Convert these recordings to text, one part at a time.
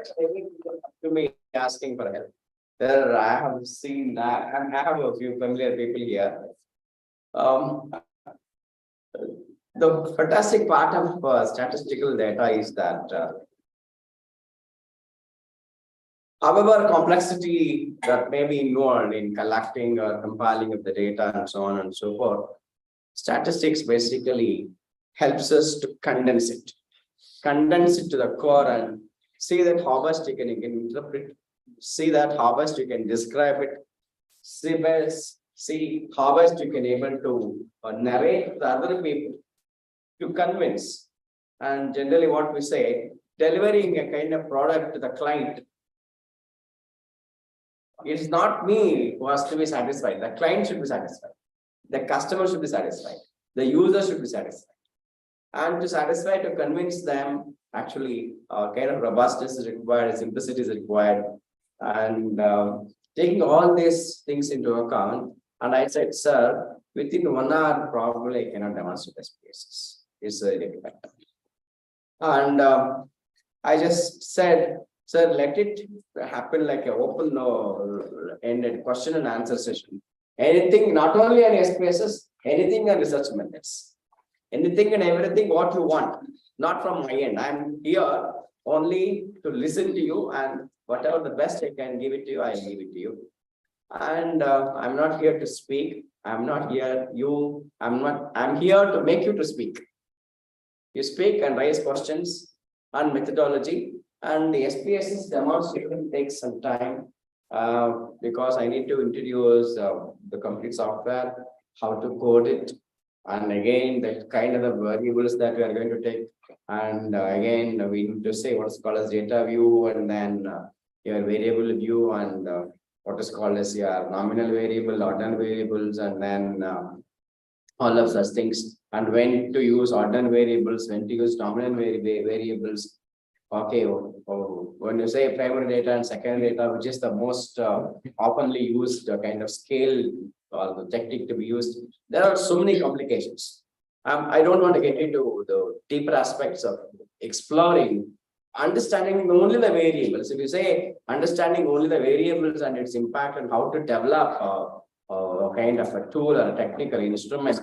to me asking for help. There, I have seen, I have a few familiar people here. Um, the fantastic part of statistical data is that, however, complexity that may be involved in collecting or compiling of the data and so on and so forth, statistics basically helps us to condense it to the core and see that how best you can interpret, see that how best you can describe it, see how best you can able to narrate to the other people to convince. And generally what we say, delivering a kind of product to the client, it's not me who has to be satisfied. The client should be satisfied. The customer should be satisfied. The user should be satisfied. And to satisfy, to convince them, actually, kind of robustness is required, simplicity is required. And taking all these things into account, and I said, sir, within 1 hour, probably I cannot demonstrate this basis. It's very difficult. And I just said, sir, let it happen like an open-ended question and answer session. Anything, not only on SPSS, anything on research methods. Anything and everything what you want, not from my end. I'm here only to listen to you, and whatever the best I can give it to you, I'll give it to you. And I'm not here to speak. I'm not here, I'm here to make you to speak. You speak and raise questions on methodology, and the SPSS demonstration takes some time because I need to introduce the complete software, how to code it, and again, the kind of the variables that we are going to take. And again, we need to say what's called as data view, and then your variable view, and what is called as your nominal variable, ordinal variables, and then all of such things. And when to use ordinal variables, when to use nominal variables. Okay, when you say primary data and secondary data, which is the most oftenly used kind of scale or the technique to be used, there are so many complications. I don't want to get into the deeper aspects of exploring, understanding only the variables. If you say understanding only the variables and its impact and how to develop a kind of a tool or a technical instrument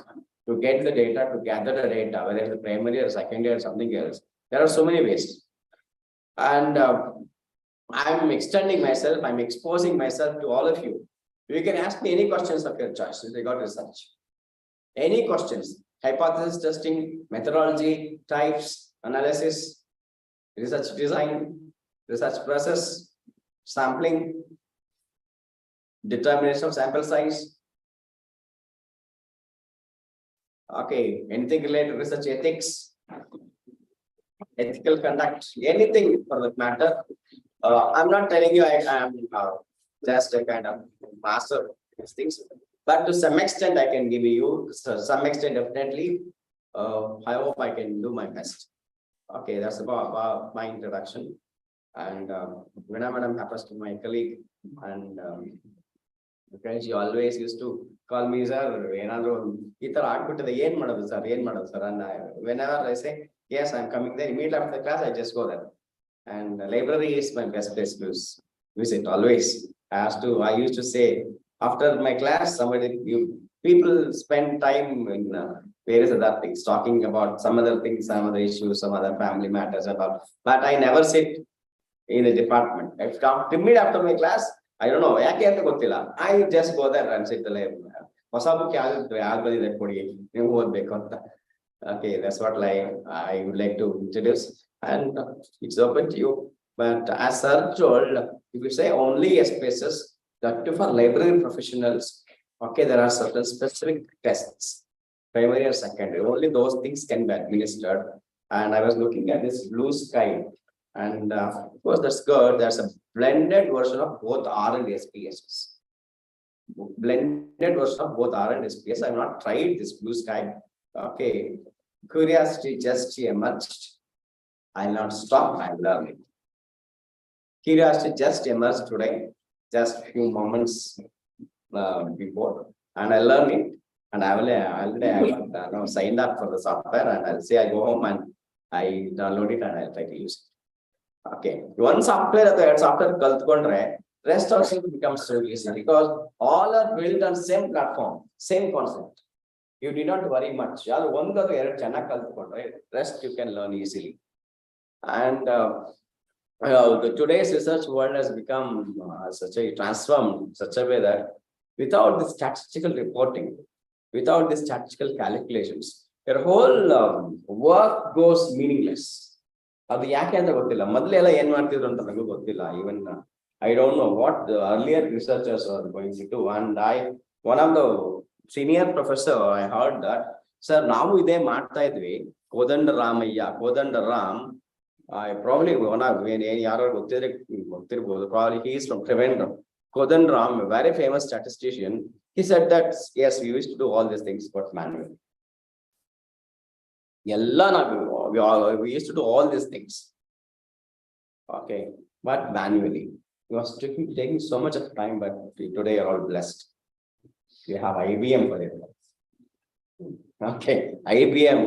to get the data, to gather the data, whether it's primary or secondary or something else, there are so many ways. And I'm extending myself, I'm exposing myself to all of you. You can ask me any questions of your choice with regard to research. Any questions, hypothesis testing, methodology, types, analysis, research design, research process, sampling, determination of sample size. Okay, anything related to research ethics, ethical conduct, anything for that matter. I'm not telling you I am just a kind of master of these things, but to some extent I can give you, some extent definitely. I hope I can do my best. Okay, that's about my introduction. And when I'm happens to my colleague, and she always used to call me, sir, and whenever I say, yes, I'm coming there, immediately after the class, I just go there. And the library is my best place to visit always. I used to say, after my class, people spend time in various other things, talking about some other things, some other issues, some other family matters about. But I never sit in the department. Immediately after my class, I don't know, I just go there and sit in the library. Okay, that's what I would like to introduce, and it's open to you. But as Sir told, if you say only spaces, that too for library professionals, okay, there are certain specific tests, primary or secondary, only those things can be administered. And I was looking at this blue sky, and of course that's good. There's a blended version of both R and SPSS. Blended version of both R and SPS. I've not tried this blue sky. Okay, curiosity just emerged. I'll not stop, I'm learning. Curiosity just emerged today, just a few moments before, and I learned it. And I got signed up for the software, and I'll say I go home and I download it and I'll try to use Okay, one software ಅಥವಾ ಎರಡು software ಕಲ್ತ್ಕೊಂಡ್ರೆ rest also becomes so easy because all are built on same platform, same concept. You did not worry much. ಯಾರು ಒಂದು ಅಥವಾ ಎರಡು ಚೆನ್ನಾಗಿ ಕಲ್ತ್ಕೊಂಡ್ರೆ rest you can learn easily. And today's research world has become such a transformed such a way that without this statistical reporting, without these statistical calculations, your whole work goes meaningless. ಅದು ಯಾಕೆ ಅಂತ ಗೊತ್ತಿಲ್ಲ. ಮೊದಲೆಲ್ಲ ಏನ್ ಮಾಡ್ತಿದ್ರು ಅಂತ ನನಗೂ ಗೊತ್ತಿಲ್ಲ. Even I don't know what the earlier researchers are going to do. And one of the senior professor, I heard that, sir, ನಾವು ಇದೇ ಮಾಡ್ತಾ ಇದ್ವಿ. ಕೋದಂಡರಾಮ್, probably one of ಯಾರು ಗೊತ್ತಿರ್ಬೋದು, probably he is from Trivandrum. Kodandaram, a very famous statistician, he said that yes, we used to do all these things but manually. We used to do all these things, okay, but manually. It was taking so much of time, but today you're all blessed. You have IBM for it. Okay, IBM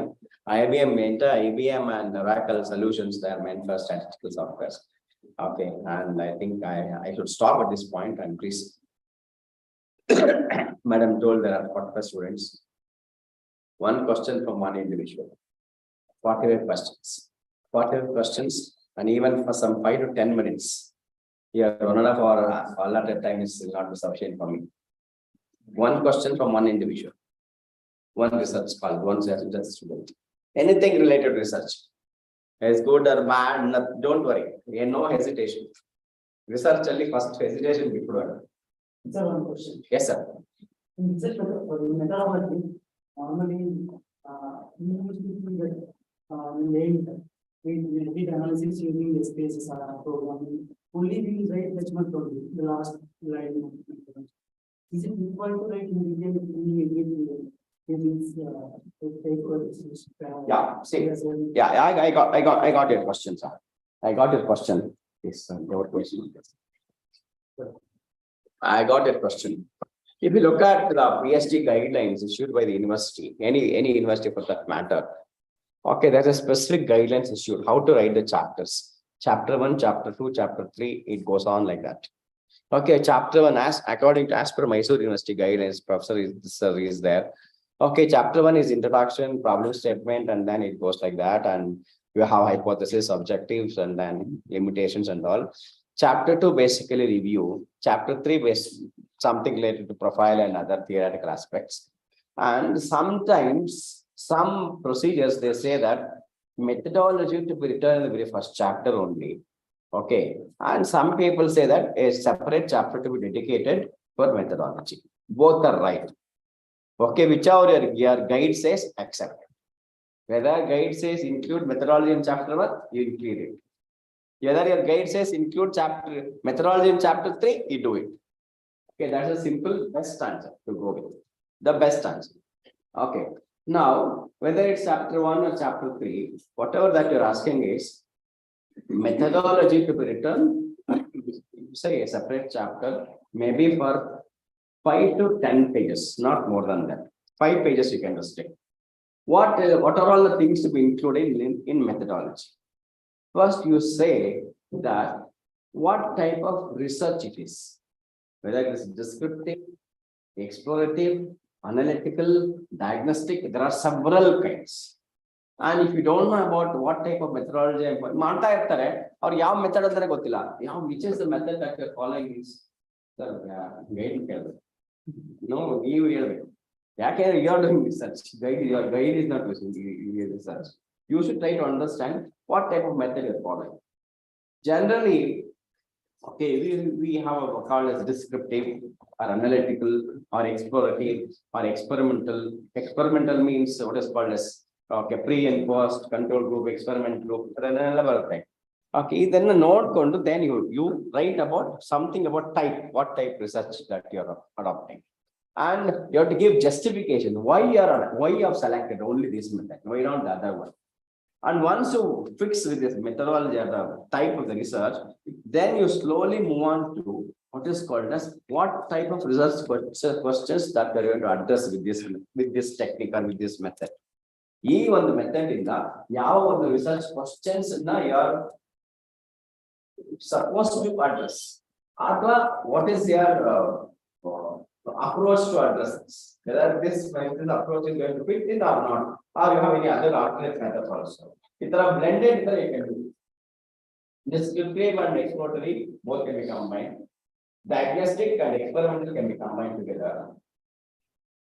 and Oracle solutions, they are meant for statistical software. Okay, and I think I should stop at this point, and please, Madam told there are 45 students. One question from one individual. 48 questions. 48 questions, and even for some 5 to 10 minutes. Here, 1.5 hour allotted time is not sufficient for me. One question from one individual. One research called, one research student. Anything related to research. As good or bad, don't worry. No hesitation. Research only first hesitation before. Sir, one question. Yes, sir. In research methodology, normally, we used to see that we did analysis using the spaces programming. Only we write judgment only, the last line. Is it required to write in detail? Yeah, see, yeah, I got your question, sir. I got your question. Yes, your question. I got your question. If you look at the PhD guidelines issued by the university, any university for that matter, okay, there's a specific guidelines issued how to write the chapters. Chapter 1, chapter 2, chapter 3, it goes on like that. Okay, chapter 1, as per Mysore University guidelines, professor is there. Okay, chapter 1 is introduction, problem statement, and then it goes like that. And you have hypothesis, objectives, and then limitations and all. Chapter 2 basically review. Chapter 3 something related to profile and other theoretical aspects. And sometimes some procedures, they say that methodology to be written in the very first chapter only. Okay, and some people say that a separate chapter to be dedicated for methodology. Both are right. Okay, whichever your guide says, accept. Whether guide says include methodology in chapter 1, you include it. Whether your guide says include methodology in chapter 3, you do it. Okay, that's a simple best answer to go with. The best answer. Okay. Now, whether it's chapter 1 or chapter 3, whatever that you're asking is methodology to be written, say a separate chapter, maybe for 5 to 10 pages, not more than that. 5 pages you can just take. What are all the things to be included in methodology? First, you say that what type of research it is, whether it is descriptive, explorative, analytical, diagnostic. There are several kinds. And if you don't know about what type of methodology, or yav method antare gottilla, which is the method that you're following is no, you are doing research. Your guide is not doing research. You should try to understand what type of method you're following. Generally, okay, we have called as descriptive or analytical or explorative or experimental. Experimental means what is called as okay, pre and post, control group, experiment group, okay, then then you write about something about type, what type research that you're adopting. And you have to give justification why you have selected only this method, why not the other one. And once you fix with this methodology or the type of the research, then you slowly move on to what is called as what type of research questions that we are going to address with this technique or with this method. This one method in the research questions supposed to address? Or what is your approach to address this? Whether this approach is going to fit it or not, or you have any other alternate methods also. If there are blended, then you can do. Descriptive and exploratory both can be combined. Diagnostic and experimental can be combined together.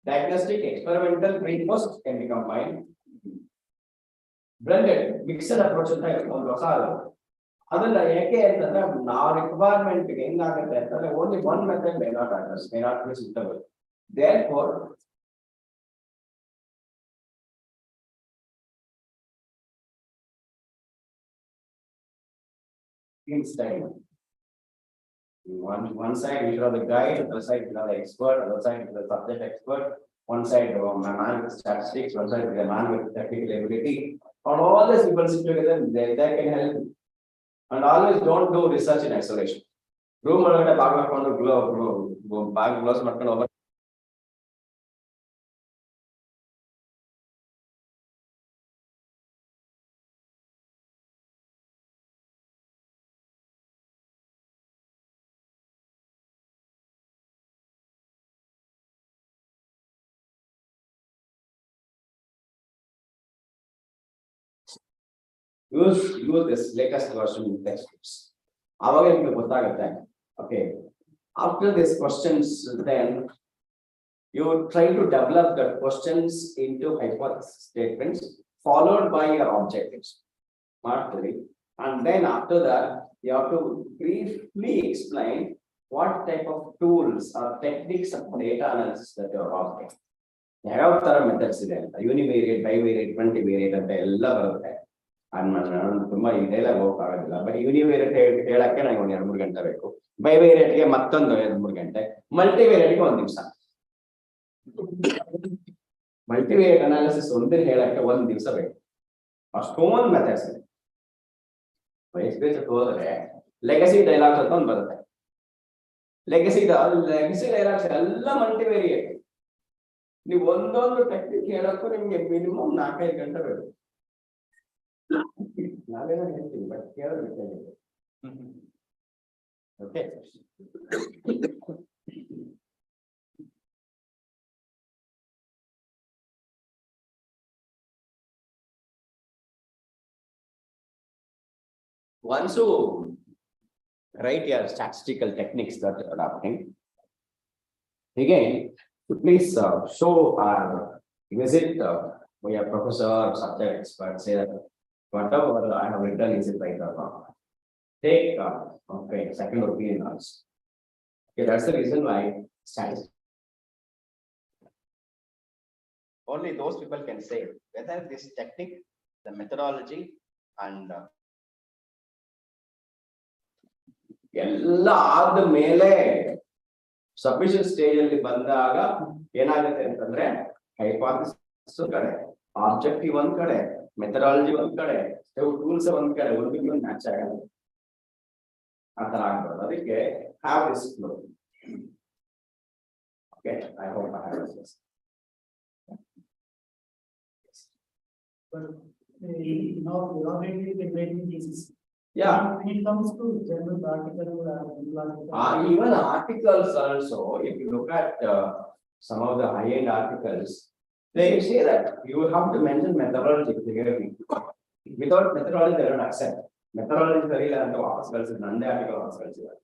Diagnostic, experimental, pre-post can be combined. Blended, mixed approach ಅಂತ ಒಂದು ಹೊಸ ಅದನ್ನ ಯಾಕೆ ಅಂತಂದ್ರೆ ನಾವು requirement ಹೆಂಗಾಗುತ್ತೆ ಅಂತಂದ್ರೆ only one method may not address, may not be suitable. Therefore, in study, one side we have the guide, other side we have the expert, other side the subject expert, one side a man with statistics, one side a man with technical ability. And all these people sit together, they can help. And always don't do research in isolation. Room ಒಳಗಡೆ bag ಹಾಕೊಂಡು bag close ಮಾಡ್ಕೊಂಡು over. Use this latest version in textbooks. ಅವಾಗ ನಿಮಗೆ ಗೊತ್ತಾಗುತ್ತೆ. Okay. After these questions, then you try to develop the questions into hypothesis statements followed by your objectives. And then after that, you have to briefly explain what type of tools or techniques of data analysis that you are offering. ಯಾವ ತರ methods ಇದೆ ಅಂತ ಯೂನಿವೇರಿಯೇಟ್, ಬೈವೇರಿಯೇಟ್, multivariate ಅಂತ ಎಲ್ಲ ಬರುತ್ತೆ. ನಾನು ತುಂಬಾ ಈ ಡೈಲಾಗ್ ಹೋಗಕ್ಕಾಗೋದಿಲ್ಲ, ಬಟ್ ಯೂನಿವೇರಿಯೇಟ್ ಹೇಳಕ್ಕೆ ನನಗೆ ಒಂದು 2-3 ಗಂಟೆ ಬೇಕು, ಬೈವೇರಿಯೇಟ್ಗೆ ಮತ್ತೊಂದು 2-3 ಗಂಟೆ, ಮಲ್ಟಿವೇರಿಯೇಟ್ಗೆ 1 ನಿಮಿಷ. ಮಲ್ಟಿವೇರಿಯೇಟ್ ಅನಾಲಿಸಿಸ್ ಒಂದೇ ಹೇಳಕ್ಕೆ 1 ದಿವಸ ಬೇಕು. ಅಷ್ಟೊಂದು ಮೆಥಡ್ಸ್ ಇದೆ. ಹೋದ್ರೆ ಲೆಗಸಿ ಡೈಲಾಗ್ಸ್ ಅಂತ ಒಂದು ಬರುತ್ತೆ. ಲೆಗಸಿ ಡೈಲಾಗ್ಸ್ ಎಲ್ಲ ಮಲ್ಟಿವೇರಿಯೇಟ್. ನೀವು ಒಂದೊಂದು ಟೆಕ್ನಿಕ್ ಹೇಳಕ್ಕೂ ನಿಮ್ಗೆ ಮಿನಿಮಮ್ 4-5 ಗಂಟೆ ಬೇಕು. ನಾವೇನೋ ಹೇಳ್ತೀವಿ, ಬಟ್ ಕೇಳಬೇಕಾಗಿದೆ. Okay. Once you write your statistical techniques that you are adopting, again, please show or visit your professor or subject expert, say that whatever I have written is it right or wrong. Take second opinion also. Okay, that's the reason why statistics. Only those people can say whether this technique, the methodology, and ಎಲ್ಲ ಆದ ಮೇಲೆ submission stage ಅಲ್ಲಿ ಬಂದಾಗ ಏನಾಗುತ್ತೆ ಅಂತಂದ್ರೆ hypothesis ಕಡೆ, objective ಒಂದ್ ಕಡೆ, ಮೆಥಡಾಲಜಿ ಒಂದ್ ಕಡೆ, ಟೂಲ್ಸ್ ಒಂದ್ ಕಡೆ, ಒಂದು ಮ್ಯಾಚ್ ಆಗಲ್ಲ. ಆ ತರ ಆಗ್ಬಾರ್ದು. ಅದಕ್ಕೆ have this flow. Okay, I hope I have this. Now we already writing thesis. Yeah. When it comes to journal article, even articles also, if you look at some of the high-end articles, they say that you have to mention methodology clearly. Without methodology, they don't accept. Methodology is very like the Nande article article.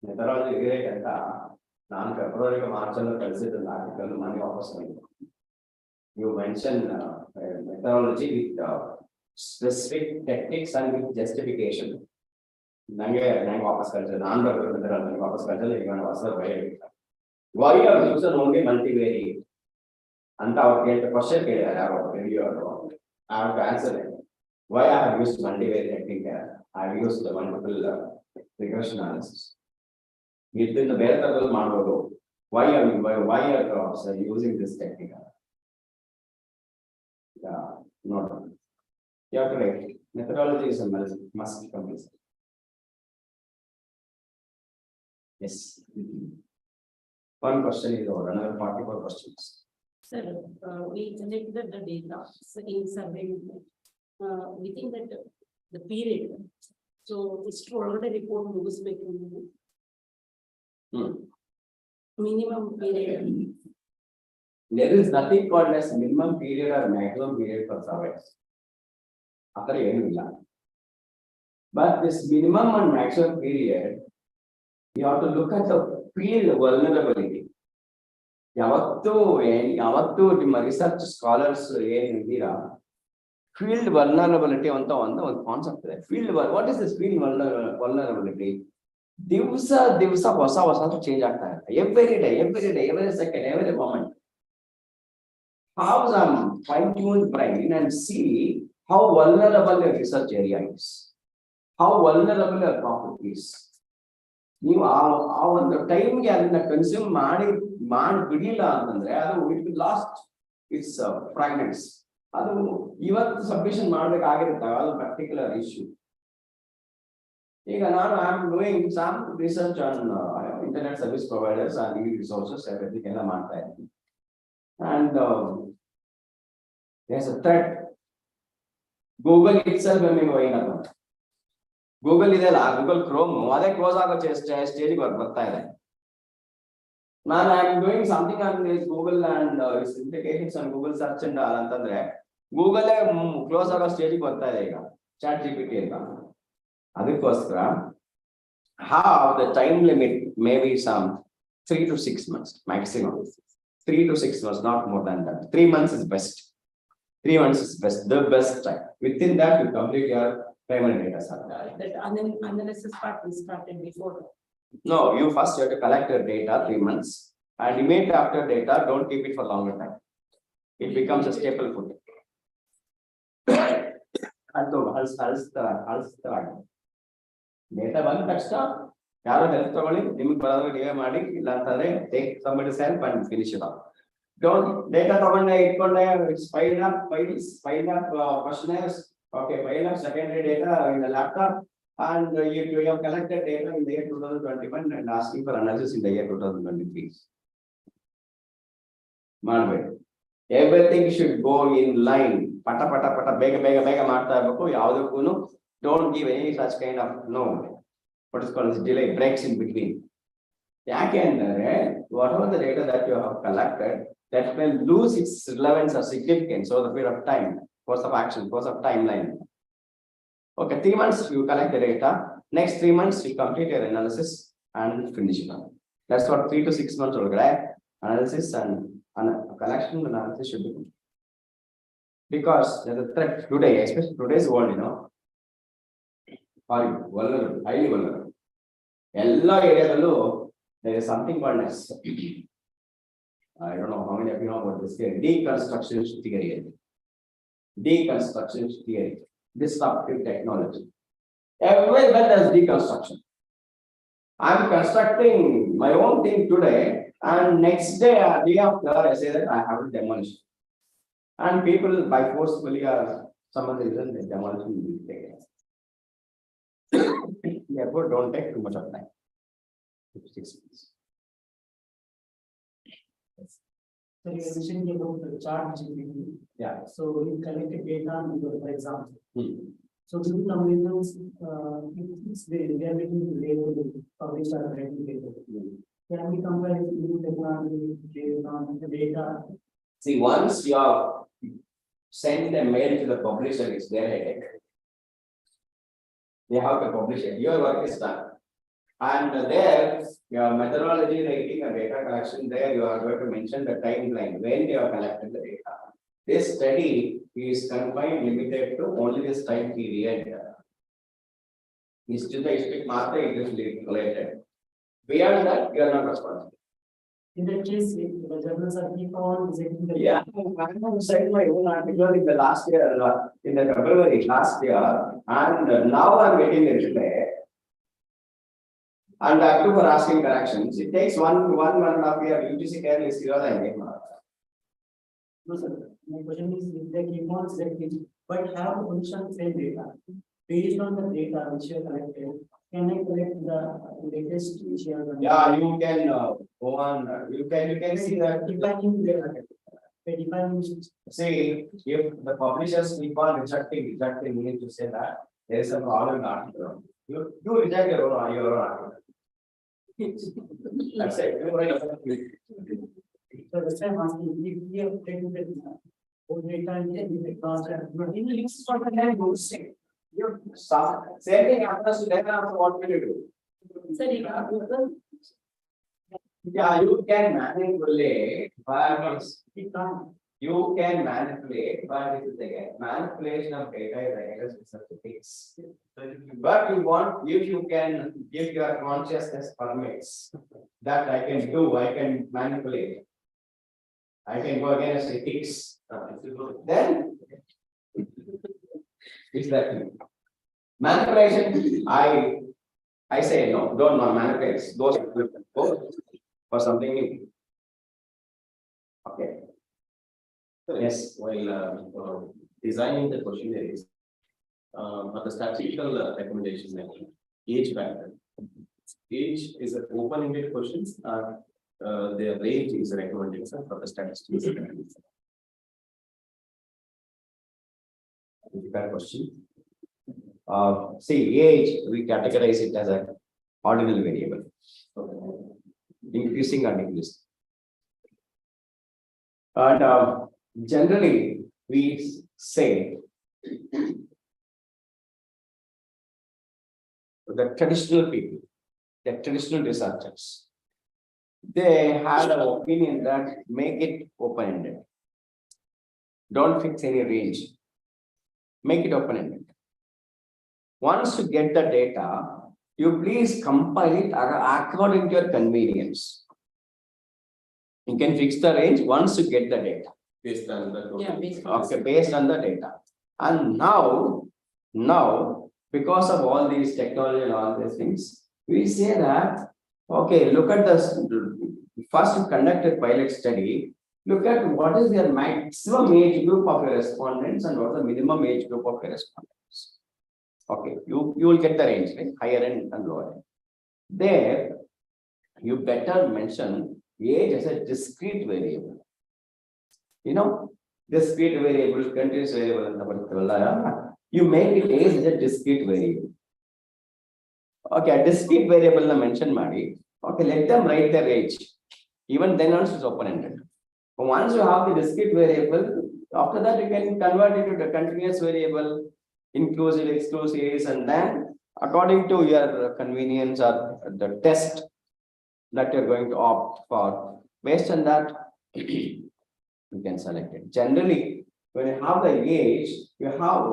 Methodology is very like that. February March article money offers. You mention methodology with specific techniques and with justification. Why are you using only multivariate? And our question I have to answer it. Why I have used multivariate technique? I have used the multiple regression analysis. Within the better model, why are you using this technique? Yeah, not. You have to write. Methodology is a must complete. Yes. One question is over. Another 44 questions. Sir, we collected the data in survey. We think that the period So ಇಷ್ಟು ಒಳಗಡೆ report ಮುಗಿಸ್ಬೇಕು ನೀವು. Minimum period. There is nothing called as minimum period or maximum period for surveys. After any, but this minimum and maximum period, you have to look at the field vulnerability. ಯಾವತ್ತು ನಿಮ್ಮ research scholars ಏನಿದ್ದೀರಾ, field vulnerability ಅಂತ ಒಂದು concept ಇದೆ. Field what is this field vulnerability? ದಿವಸ ಹೊಸ change ಆಗ್ತಾ ಇರುತ್ತೆ. every second, every moment. How some fine-tuned brain and see how vulnerable a research area is, how vulnerable a topic is. ನೀವು ಆ ಒಂದು ಟೈಮ್ಗೆ ಅದನ್ನ ಕನ್ಸ್ಯೂಮ್ ಬಿಡಿಲ್ಲ ಅಂತಂದ್ರೆ ಅದು it will last its fragments. ಅದು ಇವತ್ತು ಸಬ್ಮಿಷನ್ ಮಾಡ್ಬೇಕಾಗಿರುತ್ತೆ ಅದು ಪರ್ಟಿಕ್ಯುಲರ್ ಇಶ್ಯೂ. ಈಗ ನಾನು I am doing some research on internet service providers on ಈ ರಿಸೋರ್ಸಸ್ ಎವ್ರಿಥಿಂಗ್ ಎಲ್ಲ ಮಾಡ್ತಾ ಇದ್ದೀನಿ. And there's a threat. Google itself ನಮಗೆ ಹೋಯ್ತು. Google ಇದೆಲ್ಲ, Google Chrome ಅದೇ ಕ್ಲೋಸ್ ಆಗೋ ಸ್ಟೇಜ್ ಬರ್ತಾ ಇದೆ. ನಾನು I am doing something on this Google and its implications on Google search and all ಅಂತಂದ್ರೆ Google ಕ್ಲೋಸ್ ಆಗೋ ಸ್ಟೇಜ್ ಬರ್ತಾ ಇದೆ ಈಗ ಚಾಟ್ GPT ಅಂತ. ಅದಕ್ಕೋಸ್ಕರ how the time limit may be some 3 to 6 months maximum. 3 to 6 months, not more than that. 3 months is best. 3 months is best, the best time. Within that, you complete your primary data set. That analysis part we started before. No, you first have to collect your data 3 months, and immediately after data, don't keep it for longer time. It becomes a staple food. ಅದು ಹಲ್ಸ್ತರ data ಬಂದ ತಕ್ಷಣ ಯಾರೋ help ತಗೊಳ್ಳಿ, ನಿಮ್ಗೆ ಬರೋದ್ರೆ ನೀವೇ ಮಾಡಿ, ಇಲ್ಲ ಅಂತಂದ್ರೆ take somebody's help and finish it off. Don't data ತಗೊಂಡೆ ಇಟ್ಕೊಂಡೆ file up questionnaires, okay, file up secondary data in the laptop, and you have collected data in the year 2021 and asking for analysis in the year 2023. ಮಾಡಬೇಡಿ. Everything should go in line. ಪಟ ಬೇಗ ಮಾಡ್ತಾ ಇರಬೇಕು. ಯಾವುದಕ್ಕೂ don't give any such kind of what is called as delay, breaks in between. ಯಾಕೆಂದರೆ whatever the data that you have collected, that will lose its relevance or significance over the period of time, course of action, course of timeline. Okay, 3 months you collect the data, next 3 months you complete your analysis and finish it up. That's what 3 to 6 months ಒಳಗಡೆ analysis and collection analysis should be. Because there's a threat today, especially today's world, are vulnerable, highly vulnerable. Ella areadallu there is something called as I don't know how many of you know about this theory, deconstruction theory. Deconstruction theory, disruptive technology. Everywhere there's deconstruction. I'm constructing my own thing today, and next day after I say that I have to demolish, and people by forcefully or some other reason they demolish will take place. Therefore, don't take too much of time. 6 months. So you are mentioning about the chart GPT. Yeah. So we collected data, for example. So do the algorithms, they are making the label published or writing data. Can we compare it with the technology based on the data? See, once you have sent a mail to the publisher, it's their headache. They have to publish it. Your work is done. And there, your methodology, writing and data collection, there you are going to mention the timeline when you have collected the data. This study is confined, limited to only this time period. This to the expect master it is related. Beyond that, you are not responsible. In that case, the journals are keep on rejecting the Yeah, I have said my own article in the last year, in the February last year, and now I'm getting the reply. And after for asking corrections, it takes one and a half year. UGC can list your name. No, sir. My question is, if they keep on rejecting, but have the position same data based on the data which you have collected, can I collect the latest which you have done? Yeah, you can go on. You can see that. Defining data. Defining. See, if the publishers keep on rejecting, we need to say that there is a problem in the article. You reject your own argument. That's it. You write a- So the same asking, if we have taken the data and the class, but in the use for the land goes same. Same thing happens to them after what will you do? Sir, ಈಗ Google Yeah, you can manipulate, but It can't. you can manipulate, but this is again manipulation of data is against statistics. But you want, if you can give your consciousness permits that I can do, I can manipulate. I can go against ethics. Then it's that manipulation. I say no, don't manipulate. Those people go for something new. Okay. Yes. While designing the questionnaires, for the statistical recommendation, like age factor. Age is an open-ended questions, their range is recommended sir, for the statistics. Fair question. See, age, we categorize it as an ordinal variable. Increasing or decreasing. And generally, we say the traditional people, the traditional researchers, they had an opinion that make it open-ended. Don't fix any range. Make it open-ended. Once you get the data, you please compile it according to your convenience. You can fix the range once you get the data. Based on the. Yeah, based on. Okay, based on the data. And now, because of all these technology and all these things, we say that, okay, look at the, first you conduct a pilot study, look at what is their maximum age group of your respondents and what is the minimum age group of your respondents. Okay, you will get the range, right? Higher end and lower end. There, you better mention age as a discrete variable. You know, discrete variable, continuous variable, you make it age as a discrete variable. Okay, a discrete variable mention madi. Okay, let them write their age. Even then also is open-ended. Once you have the discrete variable, after that you can convert it to the continuous variable, inclusive, exclusive, and then according to your convenience or the test that you're going to opt for, based on that, you can select it. Generally, when you have the age, you have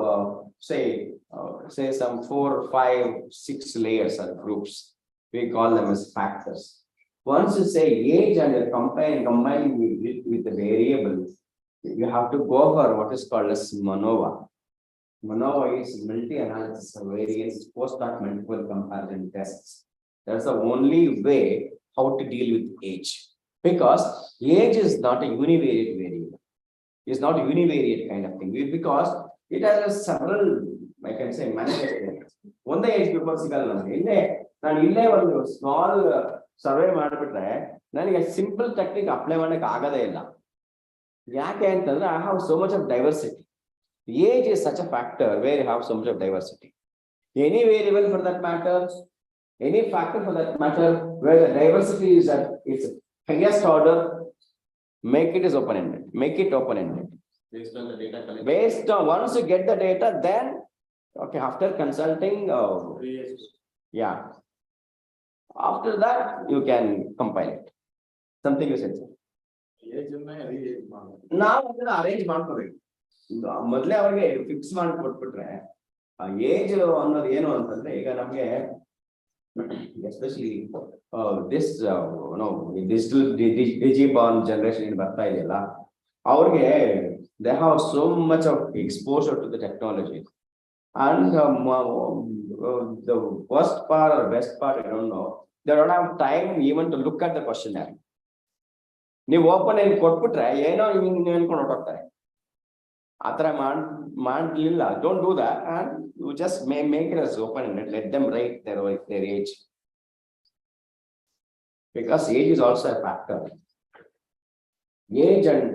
say some 4, 5, 6 layers or groups. We call them as factors. Once you say age and you're combining with the variables, you have to go for what is called as MANOVA. MANOVA is multi-analysis of variance post-hoc multiple comparison tests. That's the only way how to deal with age. Because age is not a univariate variable. It's not a univariate kind of thing. Because it has several, I can say, manifestations. One the age group of small survey a simple technique apply I have so much of diversity. Age is such a factor where you have so much of diversity. Any variable for that matter, any factor for that matter, where the diversity is at its highest order, make it as open-ended. Make it open-ended. Based on the data collection. Based on once you get the data, then okay, after consulting, yeah. After that, you can compile it. Something you said. Now arrange ಮಾಡ್ಕೋಬೇಕು. ಮೊದಲೇ ಅವರಿಗೆ fix ಮಾಡಿ ಕೊಟ್ಬಿಟ್ರೆ age ಅನ್ನೋದು ಏನು ಅಂತಂದ್ರೆ ಈಗ ನಮಗೆ especially this digital digiborn generation ಏನು ಬರ್ತಾ ಇದೆಯಲ್ಲ ಅವ್ರಿಗೆ they have so much of exposure to the technology and the worst part or best part, I don't know, they don't have time even to look at the questionnaire. ನೀವು open ಏನು ಕೊಟ್ಬಿಟ್ರೆ ಏನೋ ನೀವು ಅನ್ಕೊಂಡು ಹೊರಟೋಗ್ತಾರೆ ಆ ಥರ ಮಾಡಲಿಲ್ಲ. Don't do that and you just make it as open-ended. Let them write their age, because age is also a factor. Age and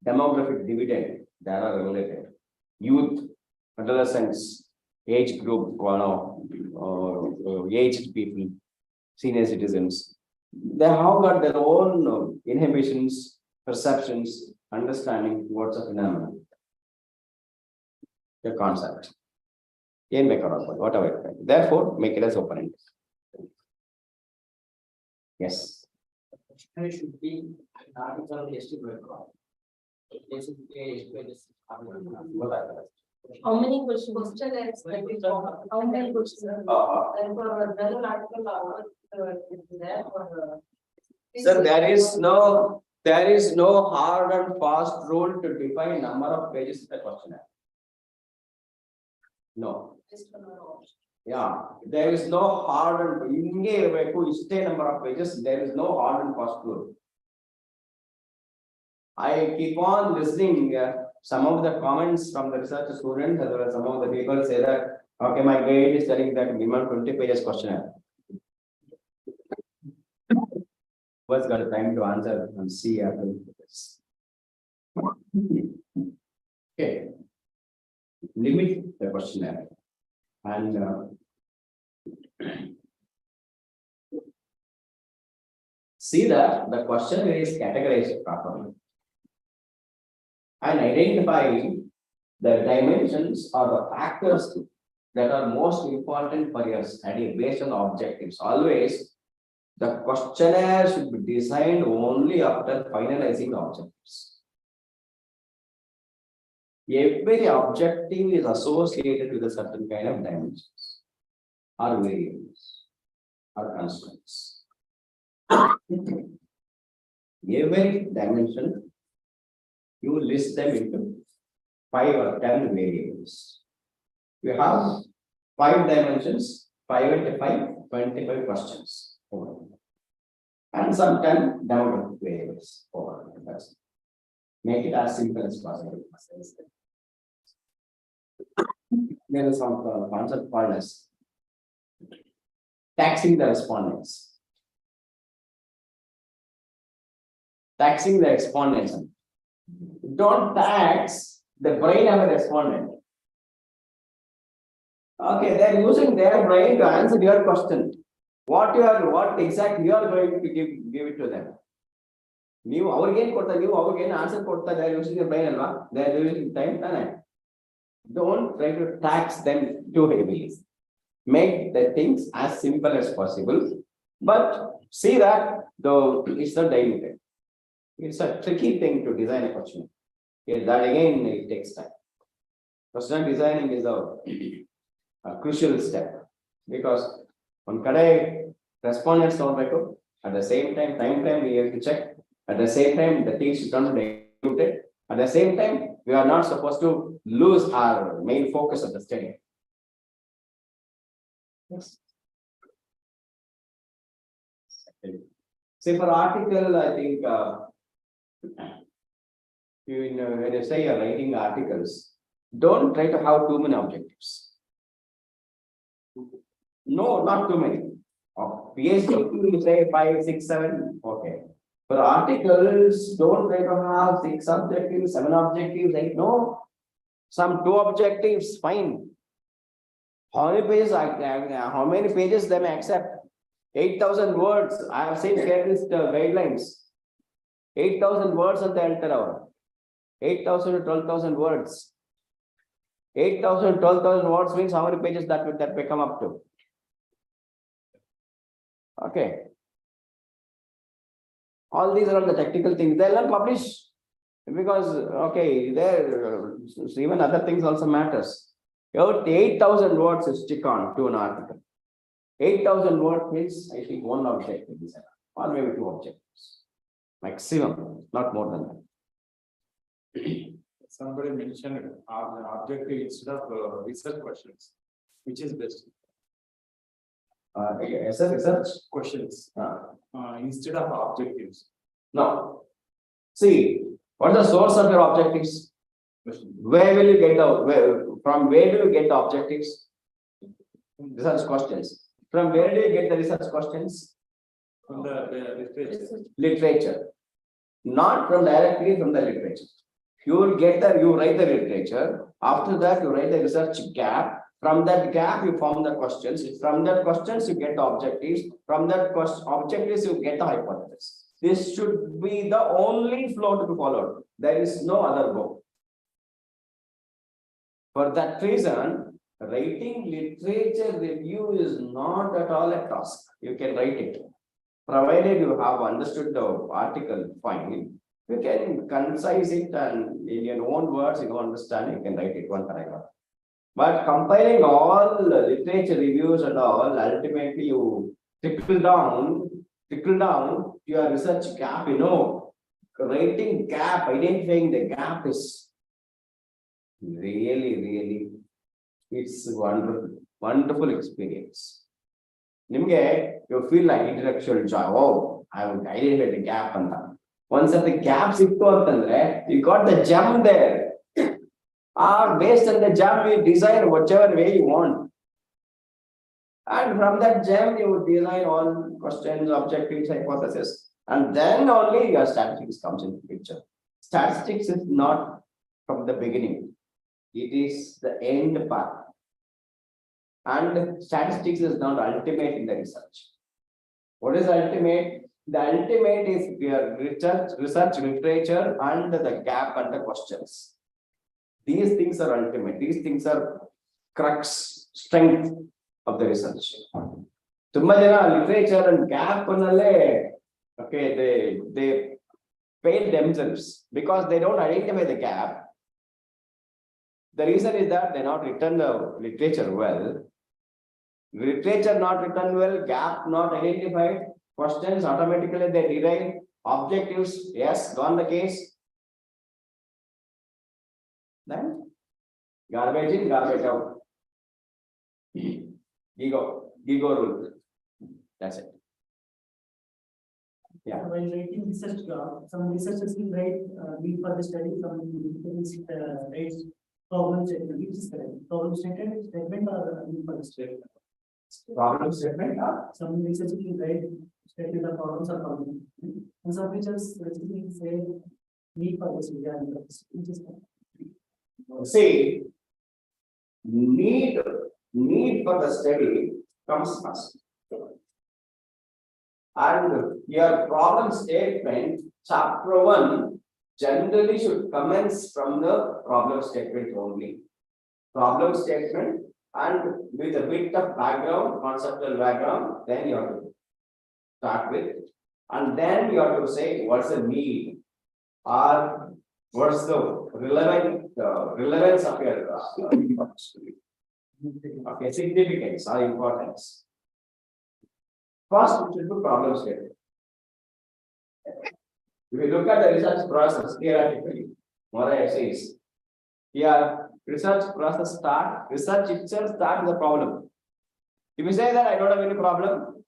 demographic dividend, they are related. Youth, adolescents, age group, aged people, senior citizens. They have got their own inhibitions, perceptions, understanding towards a phenomenon, the concept. Whatever. Therefore, make it as open-ended. Yes. It should be an article estimate. How many questions? How many questions? And for a general article, there for. Sir, there is no hard and fast rule to define number of pages in the questionnaire. No. Yeah, there is no hard and number of pages. There is no hard and fast rule. I keep on listening. Some of the comments from the research students, as well as some of the people say that, okay, my grade is telling that minimum 20 pages questionnaire. Who's got time to answer and see after this? Okay. Limit the questionnaire and see that the questionnaire is categorized properly and identify the dimensions or the factors that are most important for your study based on objectives. Always, the questionnaire should be designed only after finalizing the objectives. Every objective is associated with a certain kind of dimensions or variables or constraints. Every dimension, you list them into 5 or 10 variables. You have 5 dimensions, 5 into 5, 25 questions. And some 10 down variables. Make it as simple as possible. There is some concept called as taxing the respondents. Taxing the respondents. Don't tax the brain of the respondent. Okay, they are using their brain to answer your question. What exactly you are going to give it to them. You again answer they are using your brain, they are using time. Don't try to tax them too heavily. Make the things as simple as possible, but see that though it's not diluted. It's a tricky thing to design a question. Okay, that again it takes time. Question designing is a crucial step because on respondents don't record. At the same time, we have to check. At the same time, the things should not be diluted. At the same time, we are not supposed to lose our main focus of the study. Yes. Say for article, I think when you say you're writing articles, don't try to have too many objectives. No, not too many. PhD, you say 5, 6, 7. Okay. For articles, don't try to have 6 objectives, 7 objectives, 8. No. Some 2 objectives, fine. How many pages they may accept? 8,000 words. I have seen careless guidelines. 8,000 words on the entire hour. 8,000 to 12,000 words. 8,000 to 12,000 words means how many pages that may come up to? Okay. All these are all the technical things. They'll not publish because okay, there even other things also matters. 8,000 words is stick on to an article. 8,000 words means I think 1 objective is enough, or maybe 2 objectives. Maximum, not more than that. Somebody mentioned objective instead of research questions. Which is best? Research Questions instead of objectives. No. See, what's the source of your objectives? Where will you get from where do you get the objectives? Research questions. From where do you get the research questions? From the Literature. Not directly from the literature. You will get you write the literature. After that, you write the research gap. From that gap, you form the questions. From that questions, you get the objectives. From that objectives, you get the hypothesis. This should be the only flow to be followed. There is no other go. For that reason, writing literature review is not at all a task. You can write it. Provided you have understood the article, fine. You can concise it and in your own words, you understand, you can write it one paragraph. But compiling all the literature reviews and all, ultimately you trickle down to your research gap, writing gap, identifying the gap is really, it's wonderful experience. You feel like intellectual joy. Oh, I have identified the gap. Once at the gap, you got the gem there. Based on the gem, you design whichever way you want. And from that gem, you would design all questions, objectives, hypothesis. And then only your statistics comes into the picture. Statistics is not from the beginning. It is the end part. And statistics is not ultimate in the research. What is ultimate? The ultimate is your research literature and the gap and the questions. These things are ultimate. These things are crux, strength of the research. Literature and gap, okay, they fail themselves because they don't identify the gap. The reason is that they not written the literature well. Literature not written well, gap not identified, questions automatically they derive, objectives, yes, gone the case. Then garbage in, garbage out. Ego rule. That's it. Yeah. While writing research job, some researchers will write need for the study, some write problem statement, which is correct. Problem statement or need for the study. Problem statement. Some researchers will write statement of problems or problem. And some researchers say need for the study, which is correct. See, need for the study comes first. And your problem statement, chapter 1, generally should commence from the problem statement only. Problem statement and with a bit of background, conceptual background, then you have to start with. And then you have to say what's the need or what's the relevance of your okay, significance or importance. First, it should be problem statement. If you look at the research process theoretically, what I say is, here research process research itself starts the problem. If you say that I don't have any problem,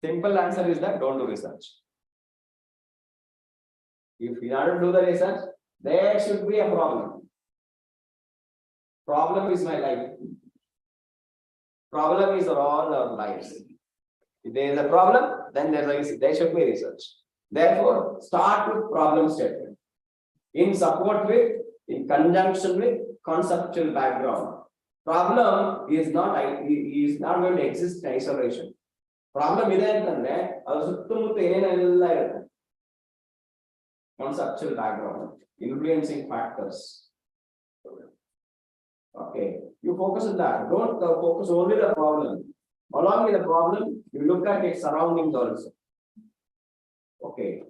simple answer is that don't do research. If you want to do the research, there should be a problem. Problem is my life. Problem is all our lives. If there is a problem, then there should be research. Therefore, start with problem statement. In support with, in conjunction with conceptual background. Problem is not going to exist in isolation. Problem is conceptual background, influencing factors. Okay, you focus on that. Don't focus only on the problem. Along with the problem, you look at its surroundings also. Okay.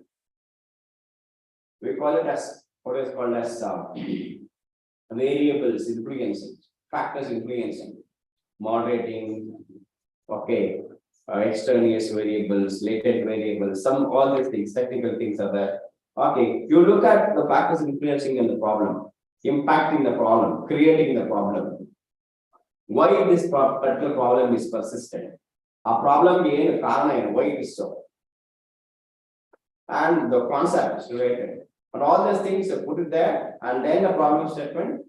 We call it as what is called as variables influencing, factors influencing, moderating, okay, extraneous variables, latent variables, all these things, technical things are there. Okay, you look at the factors influencing in the problem, impacting the problem, creating the problem. Why this particular problem is persistent? A problem being why it is so. And the concept is related. And all these things you put it there, and then the problem statement.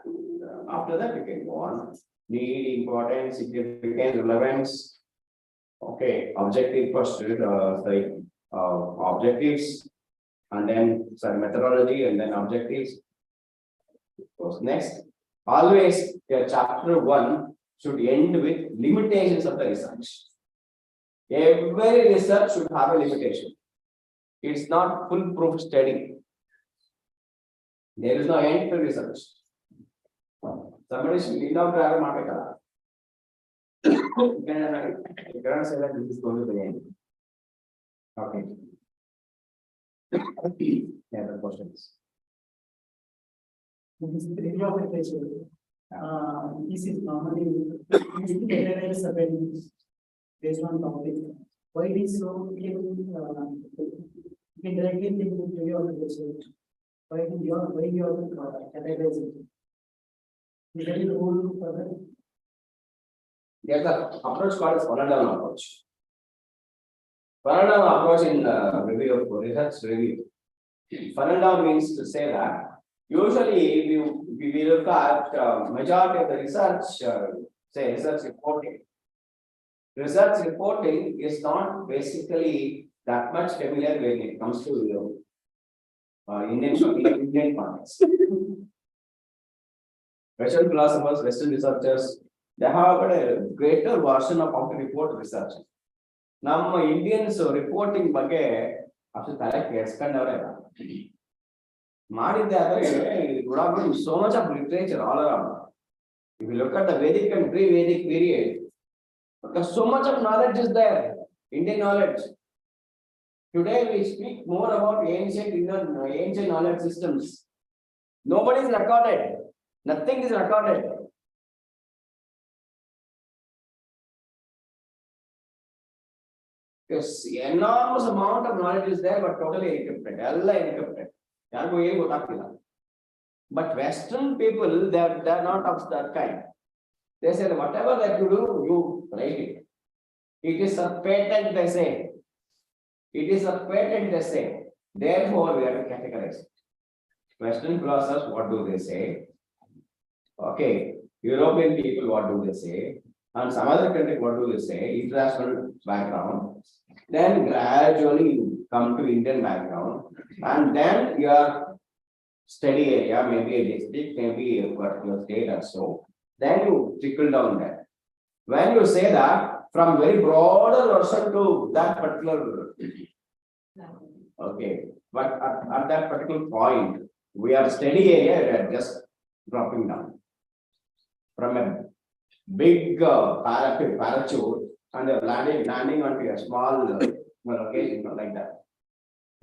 And after that, you can go on. Need, importance, significance, relevance. Okay, objective first, objectives, and then methodology, and then objectives. Goes next, Always, your chapter 1 should end with limitations of the research. Every research should have a limitation. It's not foolproof study. There is no end to research. Somebody should need not travel market. You cannot say that this is going to be the end. Okay. Yeah, the questions. This is the area of the question. This is normally categorized separately based on topic. Why it is so? We can directly think of the area of the question. Why you are categorize it? Is there any rule for that? There's an approach called as funnel down approach. Funnel down approach in review of research review. Funnel down means to say that usually we look at majority of the research, say research reporting. Research reporting is not basically that much familiar when it comes to Indian context. Western philosophers, Western researchers, they have got a greater version of how to report research. Now, Indians reporting ಬಗ್ಗೆ ಅಷ್ಟು ತಲೆ ಕೆಡಿಸ್ಕೊಂಡವ್ರೆ ಇಲ್ಲ. ಮಾಡಿದ್ದೆ ಆದರೆ it would have been so much of literature all around. If you look at the Vedic and pre-Vedic period, because so much of knowledge is there, Indian knowledge. Today we speak more about ancient knowledge systems. Nobody is recorded. Nothing is recorded. Yes, enormous amount of knowledge is there, but totally encrypted. Encrypted. But Western people, they're not of that kind. They say whatever that you do, you write it. It is a patent, they say. It is a patent, they say. Therefore, we have to categorize it. Western philosophers, what do they say? Okay, European people, what do they say? And some other country, what do they say? International background. Then gradually you come to Indian background, and then your study area, maybe a district, maybe a particular state or so. Then you trickle down there. When you say that, from very broader version to that particular, okay, but at that particular point, we are study area, we are just dropping down from a big parachute and landing onto a small location, like that.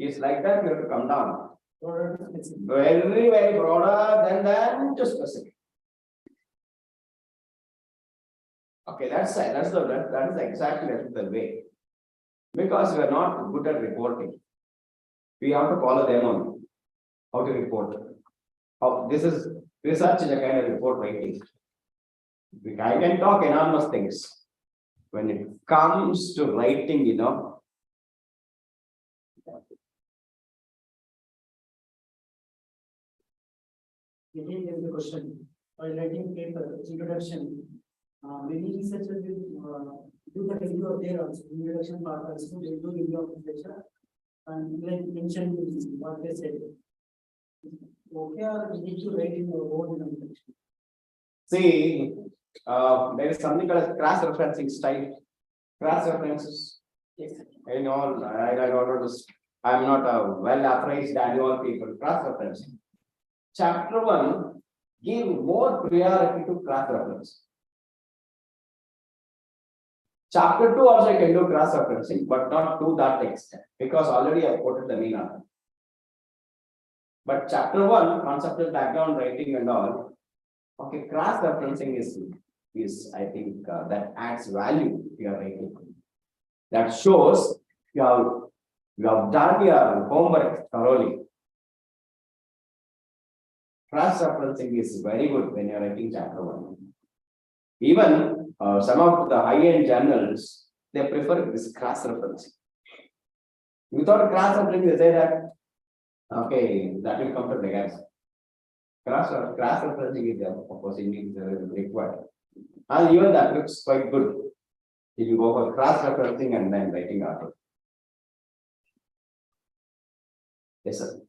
It's like that, you have to come down. Very, very broader than to specific. Okay, that is exactly the way. Because we are not good at reporting. We have to follow them on how to report. How this is research is a kind of report writing. I can talk enormous things. When it comes to writing, Again, there is a question. While writing paper, introduction, many researchers will do the review of their also. Introduction part also, they do review of the lecture and like mention what they said. Okay, or we need to write in our own introduction. see, there is something called as cross-referencing style. Cross-references. Yes. I know, I don't know this. I'm not a well-appraised annual people. Cross-referencing. Chapter 1 give more priority to cross-reference. Chapter 2 also I can do cross-referencing, but not to that extent, because already I quoted the mean answer. But chapter 1, conceptual background writing and all, okay, cross-referencing is I think that adds value to your writing. That shows you have done your homework thoroughly. Cross-referencing is very good when you're writing chapter 1. Even some of the high-end journals, they prefer this cross-referencing. Without cross-referencing, they say that, okay, that will come to the gas. Cross-referencing is of course required. And even that looks quite good. If you go for cross-referencing and then writing article. Yes, sir.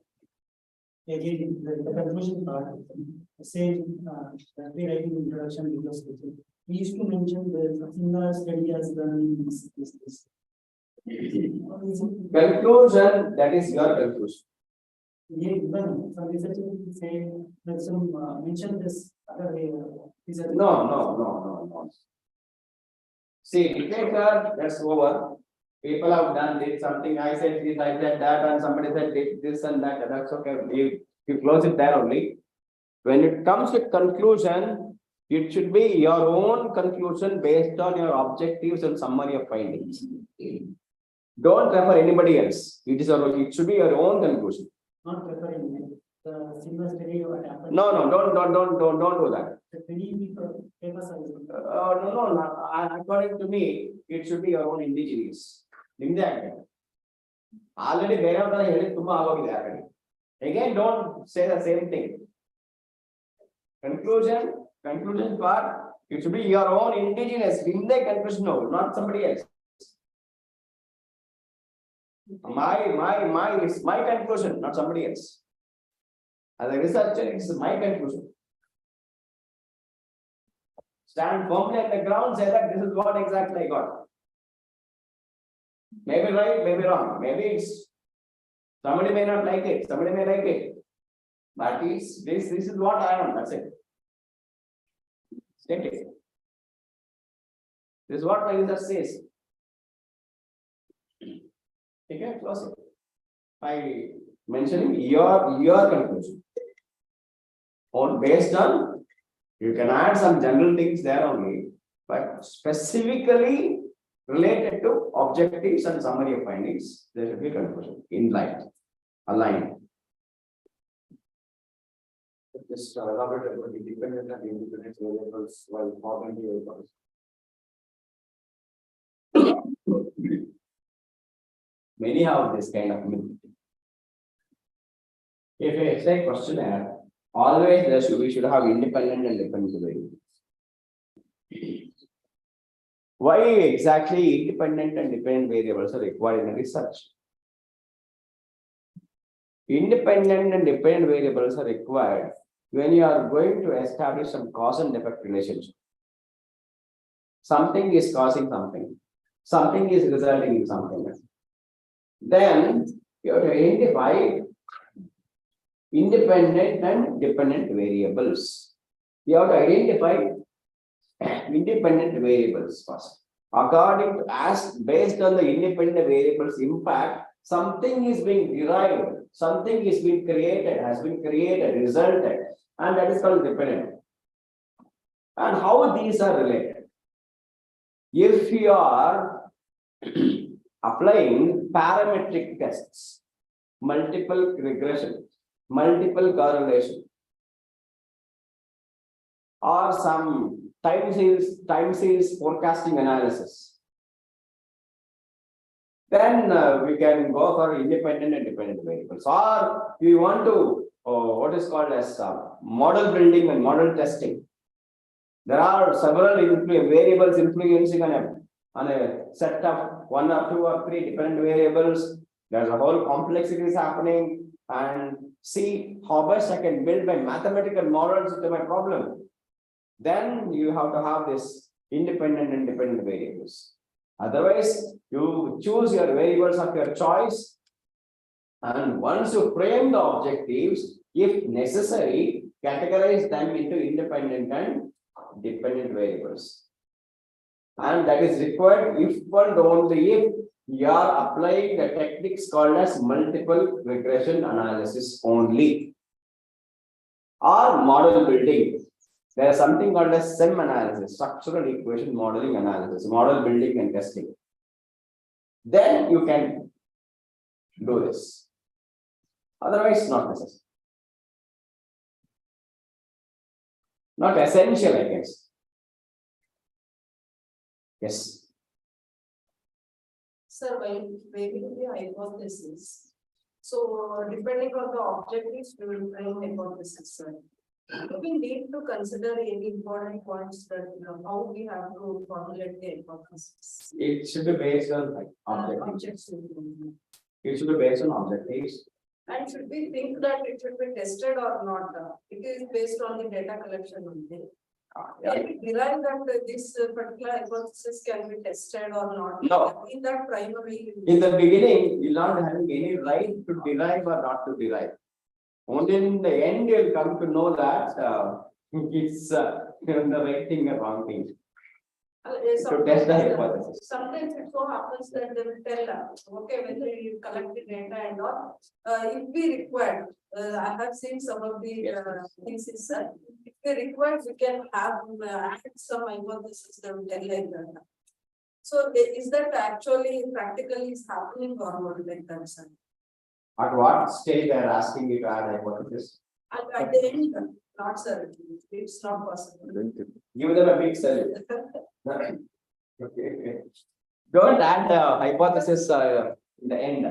again, the conclusion part, same, that we write in introduction because we used to mention the similar study has done this. Conclusion, that is your conclusion. Yeah, even some researchers say that some mention this other way. Research. No. See, later, that's over. People have done this, something, I said this, I said that, and somebody said this and that, that's okay, you close it there only. When it comes to conclusion, it should be your own conclusion based on your objectives and summary of findings. Don't refer anybody else, it should be your own conclusion. Not referring the similar study what happened. No, don't do that. The very famous. No, according to me, it should be your own indigenous. Already again, don't say the same thing. Conclusion part, it should be your own indigenous, conclusion, not somebody else. My conclusion, not somebody else. As a researcher, it's my conclusion. Stand firmly at the ground, say that this is what exactly I got. Maybe right, maybe wrong, maybe it's somebody may not like it, somebody may like it. But this is what I am, that's it. State it. This is what my research says. Okay, close it. By mentioning your conclusion. Or based on, you can add some general things there only, but specifically related to objectives and summary of findings, there should be conclusion in line, aligned. Just elaborate about the dependent and independent variables while forming the Many have this kind of myth. If it's like questionnaire, always we should have independent and dependent variables. Why exactly independent and dependent variables are required in research? Independent and dependent variables are required when you are going to establish some cause and effect relationship. Something is causing something, something is resulting in something else. Then you have to identify independent and dependent variables. You have to identify independent variables first. According to as based on the independent variables impact, something is being derived, something is being created, has been created, resulted, and that is called dependent. And how these are related? If you are applying parametric tests, multiple regression, multiple correlation, or some time series forecasting analysis, then we can go for independent and dependent variables. Or we want to what is called as model building and model testing. There are several variables influencing on a set of 1 or 2 or 3 dependent variables. There's a whole complexity is happening, and see how best I can build my mathematical models to my problem. Then you have to have this independent and dependent variables. Otherwise, you choose your variables of your choice, and once you frame the objectives, if necessary, categorize them into independent and dependent variables. And that is required if and only if you are applying the techniques called as multiple regression analysis only, or model building. There is something called as SEM analysis, structural equation modeling analysis, model building and testing. Then you can do this. Otherwise, not necessary. Not essential, I guess. Yes. Sir, while framing the hypothesis, so depending on the objectives, we will frame hypothesis, sir. We need to consider any important points that how we have to formulate the hypothesis. It should be based on objectives. Objectives. It should be based on objectives. And should we think that it should be tested or not? It is based on the data collection only. Can we derive that this particular hypothesis can be tested or not? No. In that primary. In the beginning, you're not having any right to derive or not to derive. Only in the end, you'll come to know that it's the right thing or wrong thing. To test the hypothesis. Sometimes it so happens that they will tell us, okay, when we collect the data and all, if we require, I have seen some of the thesis, if we require, we can have add some hypothesis that will tell like that. So is that actually practically is happening or not like that, sir? At what stage they are asking you to add hypothesis? At the end, not sir, it's not possible. Give them a big cell. Okay. Don't add the hypothesis in the end.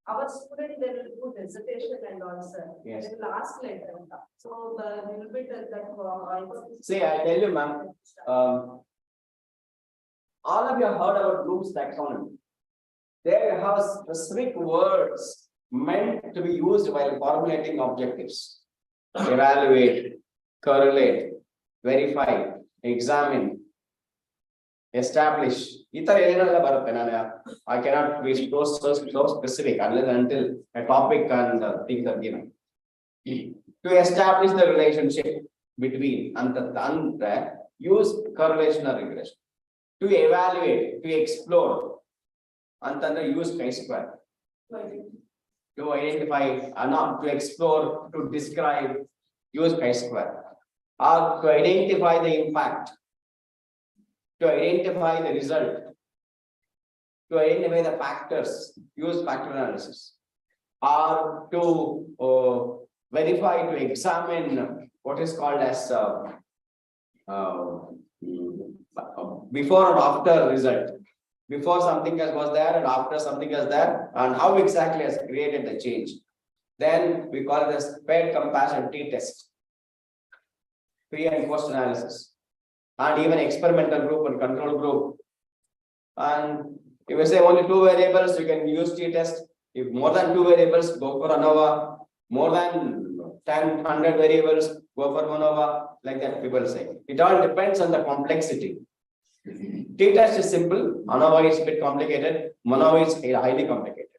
Our student, they will do dissertation and all, sir. Yes. They will ask later. So the little bit that hypothesis. See, I tell you, ma'am, all of you have heard about Bloom's taxonomy. They have specific words meant to be used while formulating objectives. Evaluate, correlate, verify, examine, establish. I cannot be so specific unless until a topic and things are given. To establish the relationship between and use correlation or regression. To evaluate, to explore, and use chi-square. To identify, not to explore, to describe, use chi-square. Or to identify the impact, to identify the result, to identify the factors, use factor analysis. Or to verify, to examine what is called as before and after result. Before something was there and after something is there, and how exactly has created the change. Then we call it as paired comparison t-test, pre and post analysis, and even experimental group and control group. And if you say only 2 variables, you can use t-test. If more than 2 variables, go for ANOVA. More than 10, 100 variables, go for ANOVA. Like that, people say. It all depends on the complexity. T-test is simple, ANOVA is a bit complicated, MANOVA is highly complicated.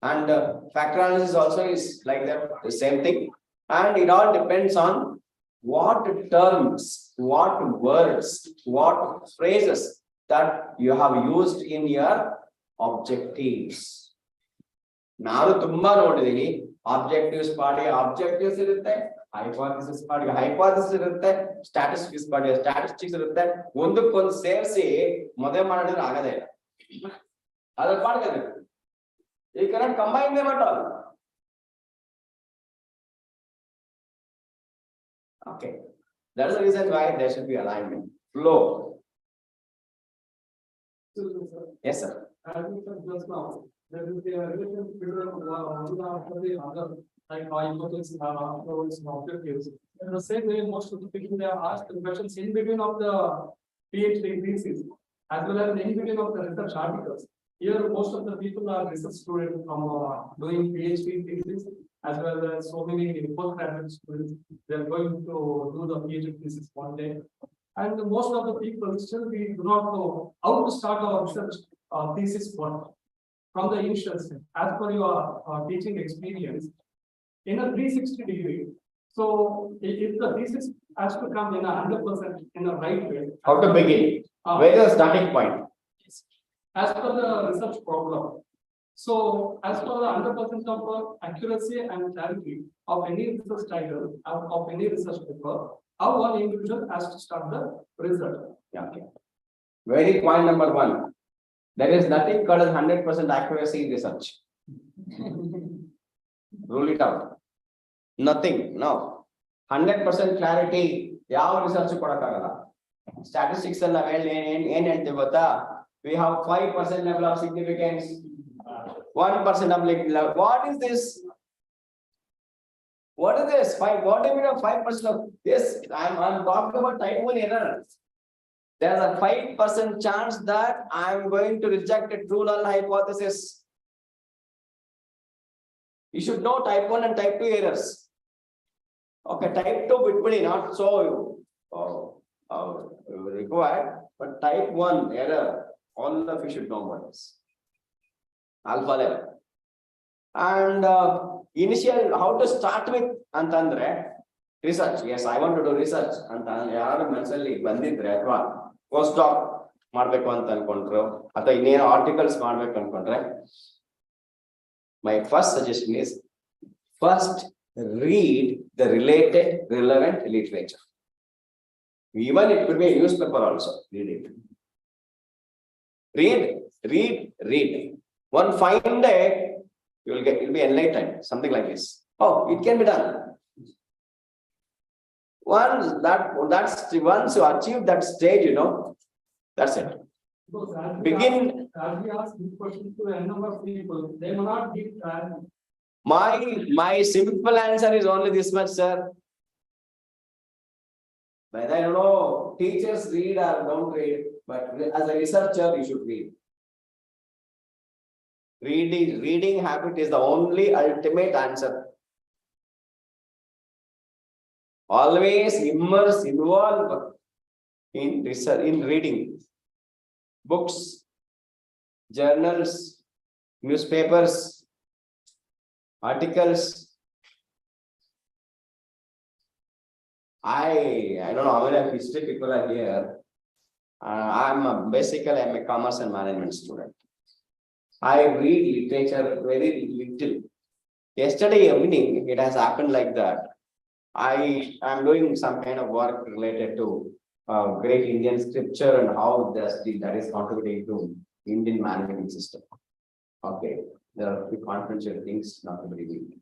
And factor analysis also is like that, the same thing. And it all depends on what terms, what words, what phrases that you have used in your objectives. Now, objectives party, objectives hypothesis party, hypothesis statistics party, statistics one say mother agade. Other part of it. You cannot combine them at all. Okay. That's the reason why there should be alignment. Flow. Yes, sir. As we said just now, there will be a relationship between one after the other, like hypothesis, afterwards, objectives. In the same way, most of the people they are asked the questions in between of the PhD thesis, as well as in between of the research articles. Here, most of the people are research students from doing PhD thesis, as well as so many postgraduate students. They are going to do the PhD thesis one day. And most of the people still we do not know how to start our research thesis work from the initial step. As per your teaching experience, in a 360-degree. So if the thesis has to come in 100% in the right way. How to begin? Where is the starting point? As per the research problem. So as per the 100% of accuracy and clarity of any research title, of any research paper, how one individual has to start the research. Yeah, okay. Very point number 1. There is nothing called as 100% accuracy in research. Rule it out. Nothing. No. 100% clarity. Yav research kodakagala. Statistics and we have 5% level of significance. 1% of level. What is this? What is this? What do you mean of 5% of this? I'm talking about type 1 error. There's a 5% chance that I'm going to reject a true null hypothesis. You should know type 1 and type 2 errors. Okay, type 2 between not so required, but type 1 error, all of you should know what is. Alpha level. And initial, how to start with Antandre? Research. Yes, I want to do research. And mentally bandidre athwa postdoc ಮಾಡಬೇಕು ಅಂತ ಅನ್ಕೊಂಡ್ರು ಅಥವಾ ಇನ್ನೇನು articles ಮಾಡಬೇಕು ಅನ್ಕೊಂಡ್ರೆ my first suggestion is first read the related relevant literature. Even it could be a newspaper also. Read it. Read. One fine day you'll be enlightened. Something like this. Oh, it can be done. Once you achieve that stage, that's it. Begin. As we ask this question to a number of people, they may not give My simple answer is only this much, sir. Whether I don't know, teachers read or don't read, but as a researcher, you should read. Reading habit is the only ultimate answer. Always involve in research, in reading books, journals, newspapers, articles. I don't know how many history people are here. I'm a commerce and management student. I read literature very little. Yesterday evening, it has happened like that. I am doing some kind of work related to great Indian scripture and how that is contributing to Indian management system. Okay, there are few confidential things not to be revealed.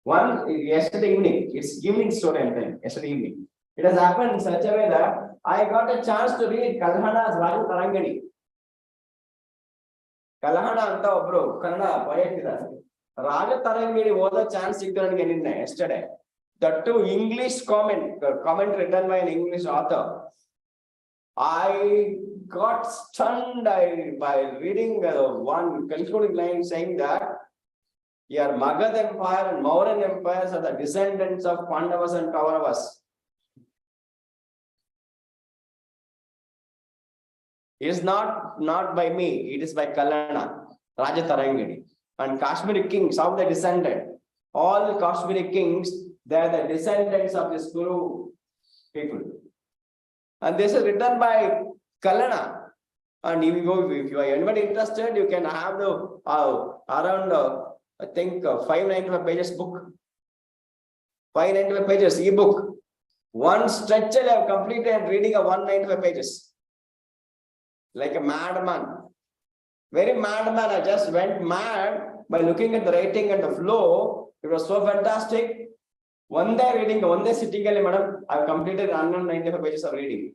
One, yesterday evening, it's evening story I'm telling. Yesterday evening, it has happened in such a way that I got a chance to read Kalhana's Raju Tarangani. Kalhana anta obru Kannada poet idare. Raju Tarangani oda chance sigdu nanage ninne yesterday. That too English comment written by an English author. I got stunned by reading one concluding line saying that your Magad Empire and Mauryan empires are the descendants of Pandavas and Kauravas. It is not by me, it is by Kalana, Raja Tarangani. And Kashmiri kings, how they descended. All the Kashmiri kings, they are the descendants of this Guru people. And this is written by Kalana. And if you are anybody interested, you can have the around I think 595 pages book. 595 pages e-book. One stretch I have completed reading a 195 pages. Like a madman. Very madman. I just went mad by looking at the writing and the flow. It was so fantastic. One day reading, one day sitting, madam, I have completed 195 pages of reading.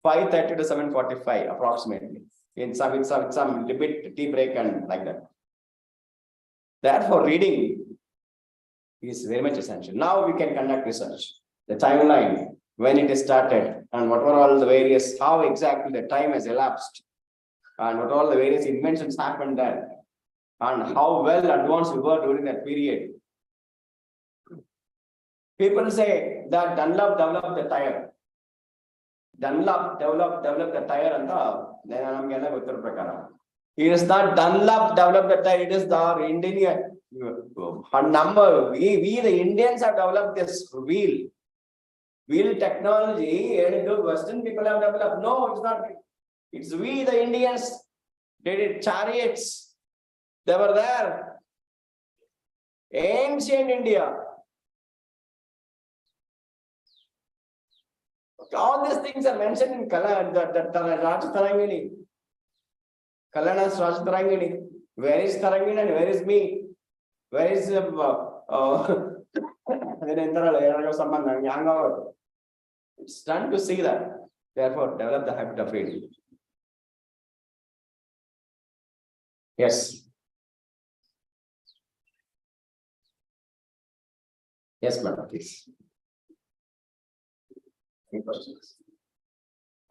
5:30 to 7:45 approximately. In some bit tea break and like that. Therefore, reading is very much essential. Now we can conduct research. The timeline, when it is started, and what were all the various, how exactly the time has elapsed, and what all the various inventions happened there, and how well advanced we were during that period. People say that Dunlop developed the tire. Dunlop developed the tire and it is not Dunlop developed the tire, it is the Indian number. We the Indians have developed this wheel technology, and the Western people have developed. No, it's not. It's we the Indians did it. Chariots, they were there. Ancient India. All these things are mentioned in Raj Tarangani. Kalana's Raj Tarangani. Where is Tarangani and where is me? Where is it's done to see that. Therefore, develop the habit of reading. Yes. Yes, madam, please. Any questions?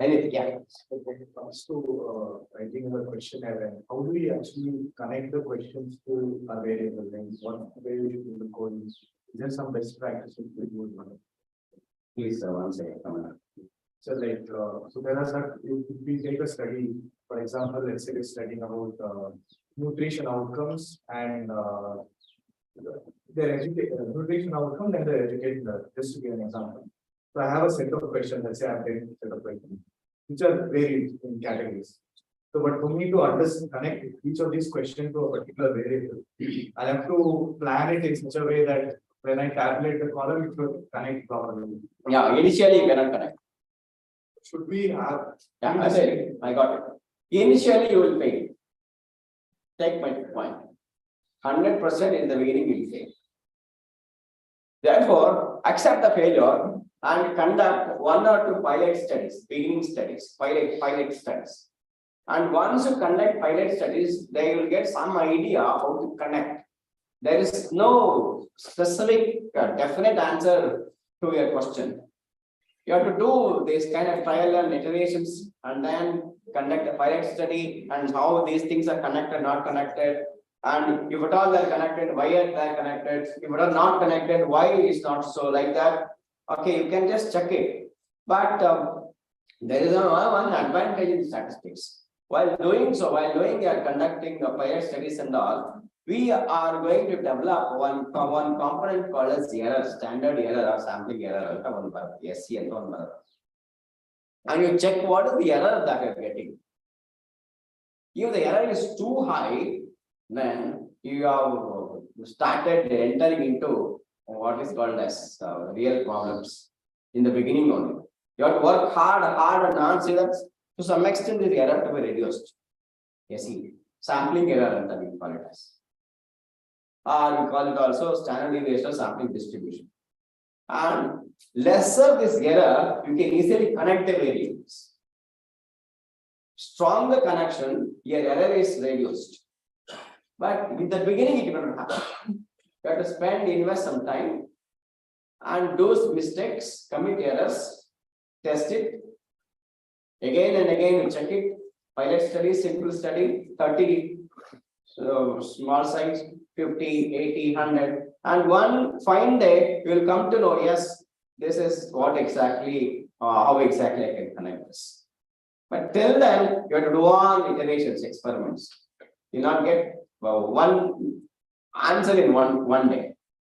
Anything, yeah. When it comes to writing a questionnaire, how do we actually connect the questions to a variable? And what way we should do the coding? Is there some best practices we would want? Please, one second, come on. So like, so there are some, if we take a study, for example, let's say we're studying about nutrition outcomes and their nutrition outcomes and their education, just to give an example. So I have a set of questions, let's say I have 10 set of questions, which are varied in categories. So, but for me to understand, connect each of these questions to a particular variable, I have to plan it in such a way that when I tabulate the column, it will connect properly. Yeah, initially you cannot connect. Should we have? Yeah, I said, I got it. Initially you will fail. Take my point. 100% in the beginning you will fail. Therefore, accept the failure and conduct 1 or 2 pilot studies, beginning studies, pilot studies. And once you conduct pilot studies, they will get some idea how to connect. There is no specific definite answer to your question. You have to do this kind of trial and iterations and then conduct a pilot study and how these things are connected, not connected. And if at all they're connected, why are they connected? If at all not connected, why is not so like that? Okay, you can just check it. But there is one advantage in statistics. While doing conducting the pilot studies and all, we are going to develop one component called as error, standard error or sampling error, SC and one. And you check what is the error that you're getting. If the error is too high, then you have started entering into what is called as real problems in the beginning only. You have to work hard and not see that to some extent the error to be reduced. Yes, see, sampling error and we call it as. Or we call it also standard deviation or sampling distribution. And lesser this error, you can easily connect the variables. Stronger connection, your error is reduced. But in the beginning, it will not happen. You have to invest some time and do mistakes, commit errors, test it. Again and again, you check it. Pilot study, simple study, 30, so small size, 50, 80, 100. And one fine day, you will come to know, yes, this is what exactly, how exactly I can connect this. But till then, you have to do all iterations, experiments. You not get one answer in one day.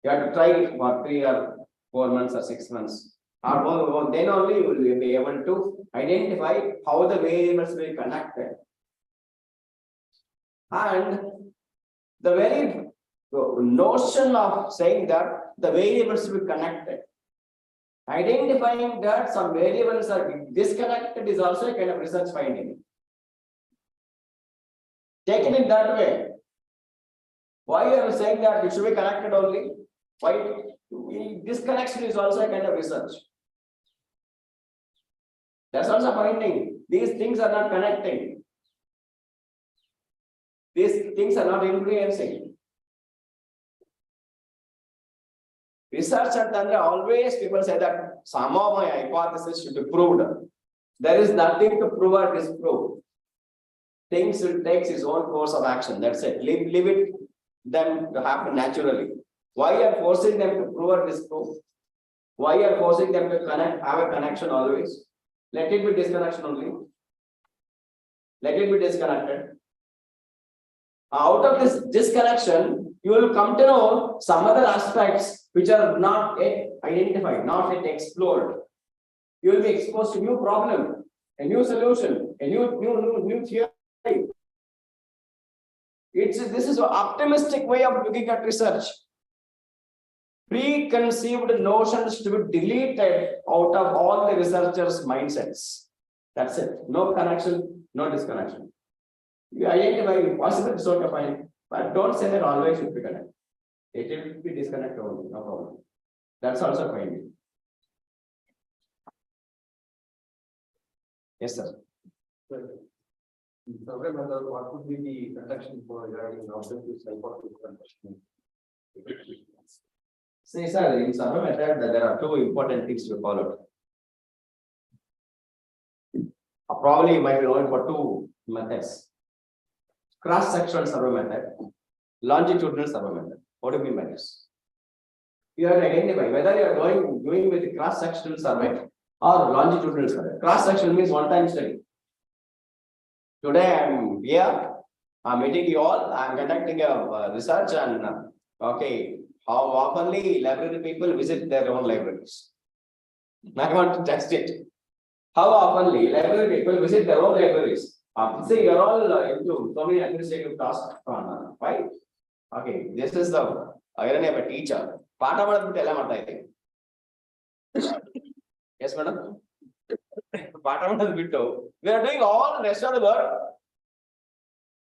You have to try it for 3 or 4 months or 6 months. Or then only you will be able to identify how the variables will be connected. And the very notion of saying that the variables will be connected, identifying that some variables are disconnected is also a kind of research finding. Taken in that way. Why are you saying that it should be connected only? Why? Disconnection is also a kind of research. That's also finding. These things are not connecting. These things are not influencing. Research and always people say that some of my hypothesis should be proved. There is nothing to prove or disprove. Things will take its own course of action. That's it. Leave it them to happen naturally. Why are forcing them to prove or disprove? Why are forcing them to have a connection always? Let it be disconnection only. Let it be disconnected. Out of this disconnection, you will come to know some other aspects which are not yet identified, not yet explored. You will be exposed to new problem, a new solution, a new theory. This is an optimistic way of looking at research. Preconceived notions to be deleted out of all the researchers' mindsets. That's it. No connection, no disconnection. You identify possible sort of finding, but don't say that always should be connected. It will be disconnected only, no problem. That's also finding. Yes, sir. Survey method, what would be the conduction for regarding objectives and what is the See, sir, in survey method, there are 2 important things to follow. Probably you might be knowing for two methods. Cross-sectional survey method, longitudinal survey method. What do you mean by this? You have to identify whether you are doing with cross-sectional survey or longitudinal survey. Cross-sectional means one-time study. Today I am here, I am meeting you all, I am conducting a research and okay, how oftenly library people visit their own libraries. I want to test it. How oftenly library people visit their own libraries. See, you are all into so many administrative tasks, right? Okay, this is the irony of a teacher. Yes, madam. We are doing all rest of the work,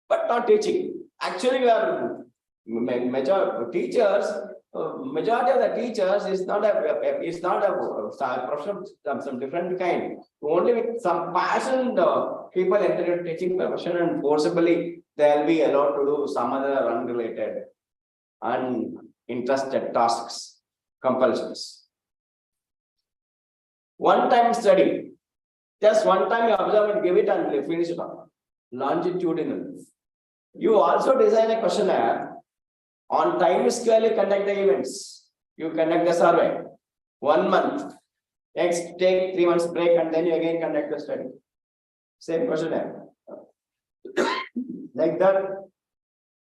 but not teaching. Actually, we are major teachers. Majority of the teachers is not a profession of some different kind. Only with some passion, people enter into teaching profession and forcibly they'll be allowed to do some other unrelated, uninterested tasks, compulsions. One-time study, just one time you observe and give it and finish it up. Longitudinal. You also design a questionnaire. On time scale, you conduct the events. You conduct the survey. 1 month. Next, take 3 months break and then you again conduct the study. Same questionnaire. Like that,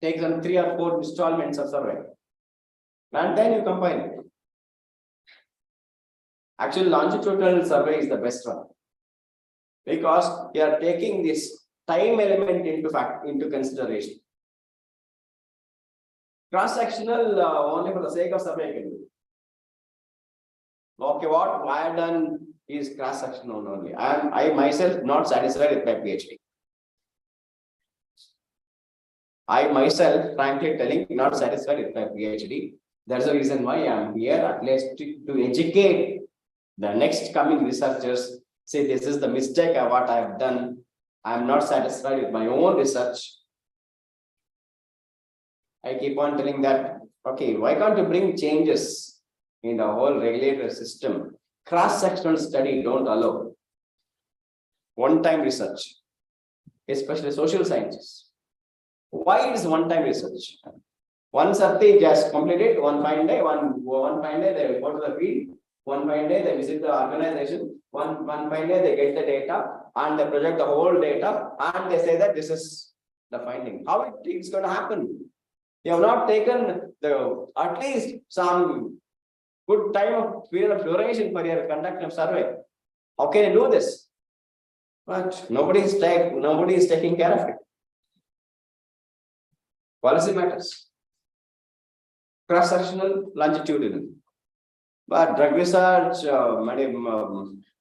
take some 3 or 4 installments of survey. And then you combine it. Actually, longitudinal survey is the best one. Because you are taking this time element into consideration. Cross-sectional only for the sake of survey can do. Okay, what I have done is cross-sectional only. I myself not satisfied with my PhD. I myself, frankly telling, not satisfied with my PhD. That's the reason why I am here, at least to educate the next coming researchers. Say this is the mistake of what I have done. I am not satisfied with my own research. I keep on telling that, okay, why can't you bring changes in the whole regulatory system? Cross-sectional study don't allow. One-time research, especially social sciences. Why is one-time research? One survey just completed, one fine day they go to the field, one fine day they visit the organization, one fine day they get the data and they project the whole data and they say that this is the finding. How it is going to happen? You have not taken at least some good time of period of duration for your conduct of survey. How can you do this? But nobody is taking care of it. Policy matters. Cross-sectional, longitudinal. But drug research,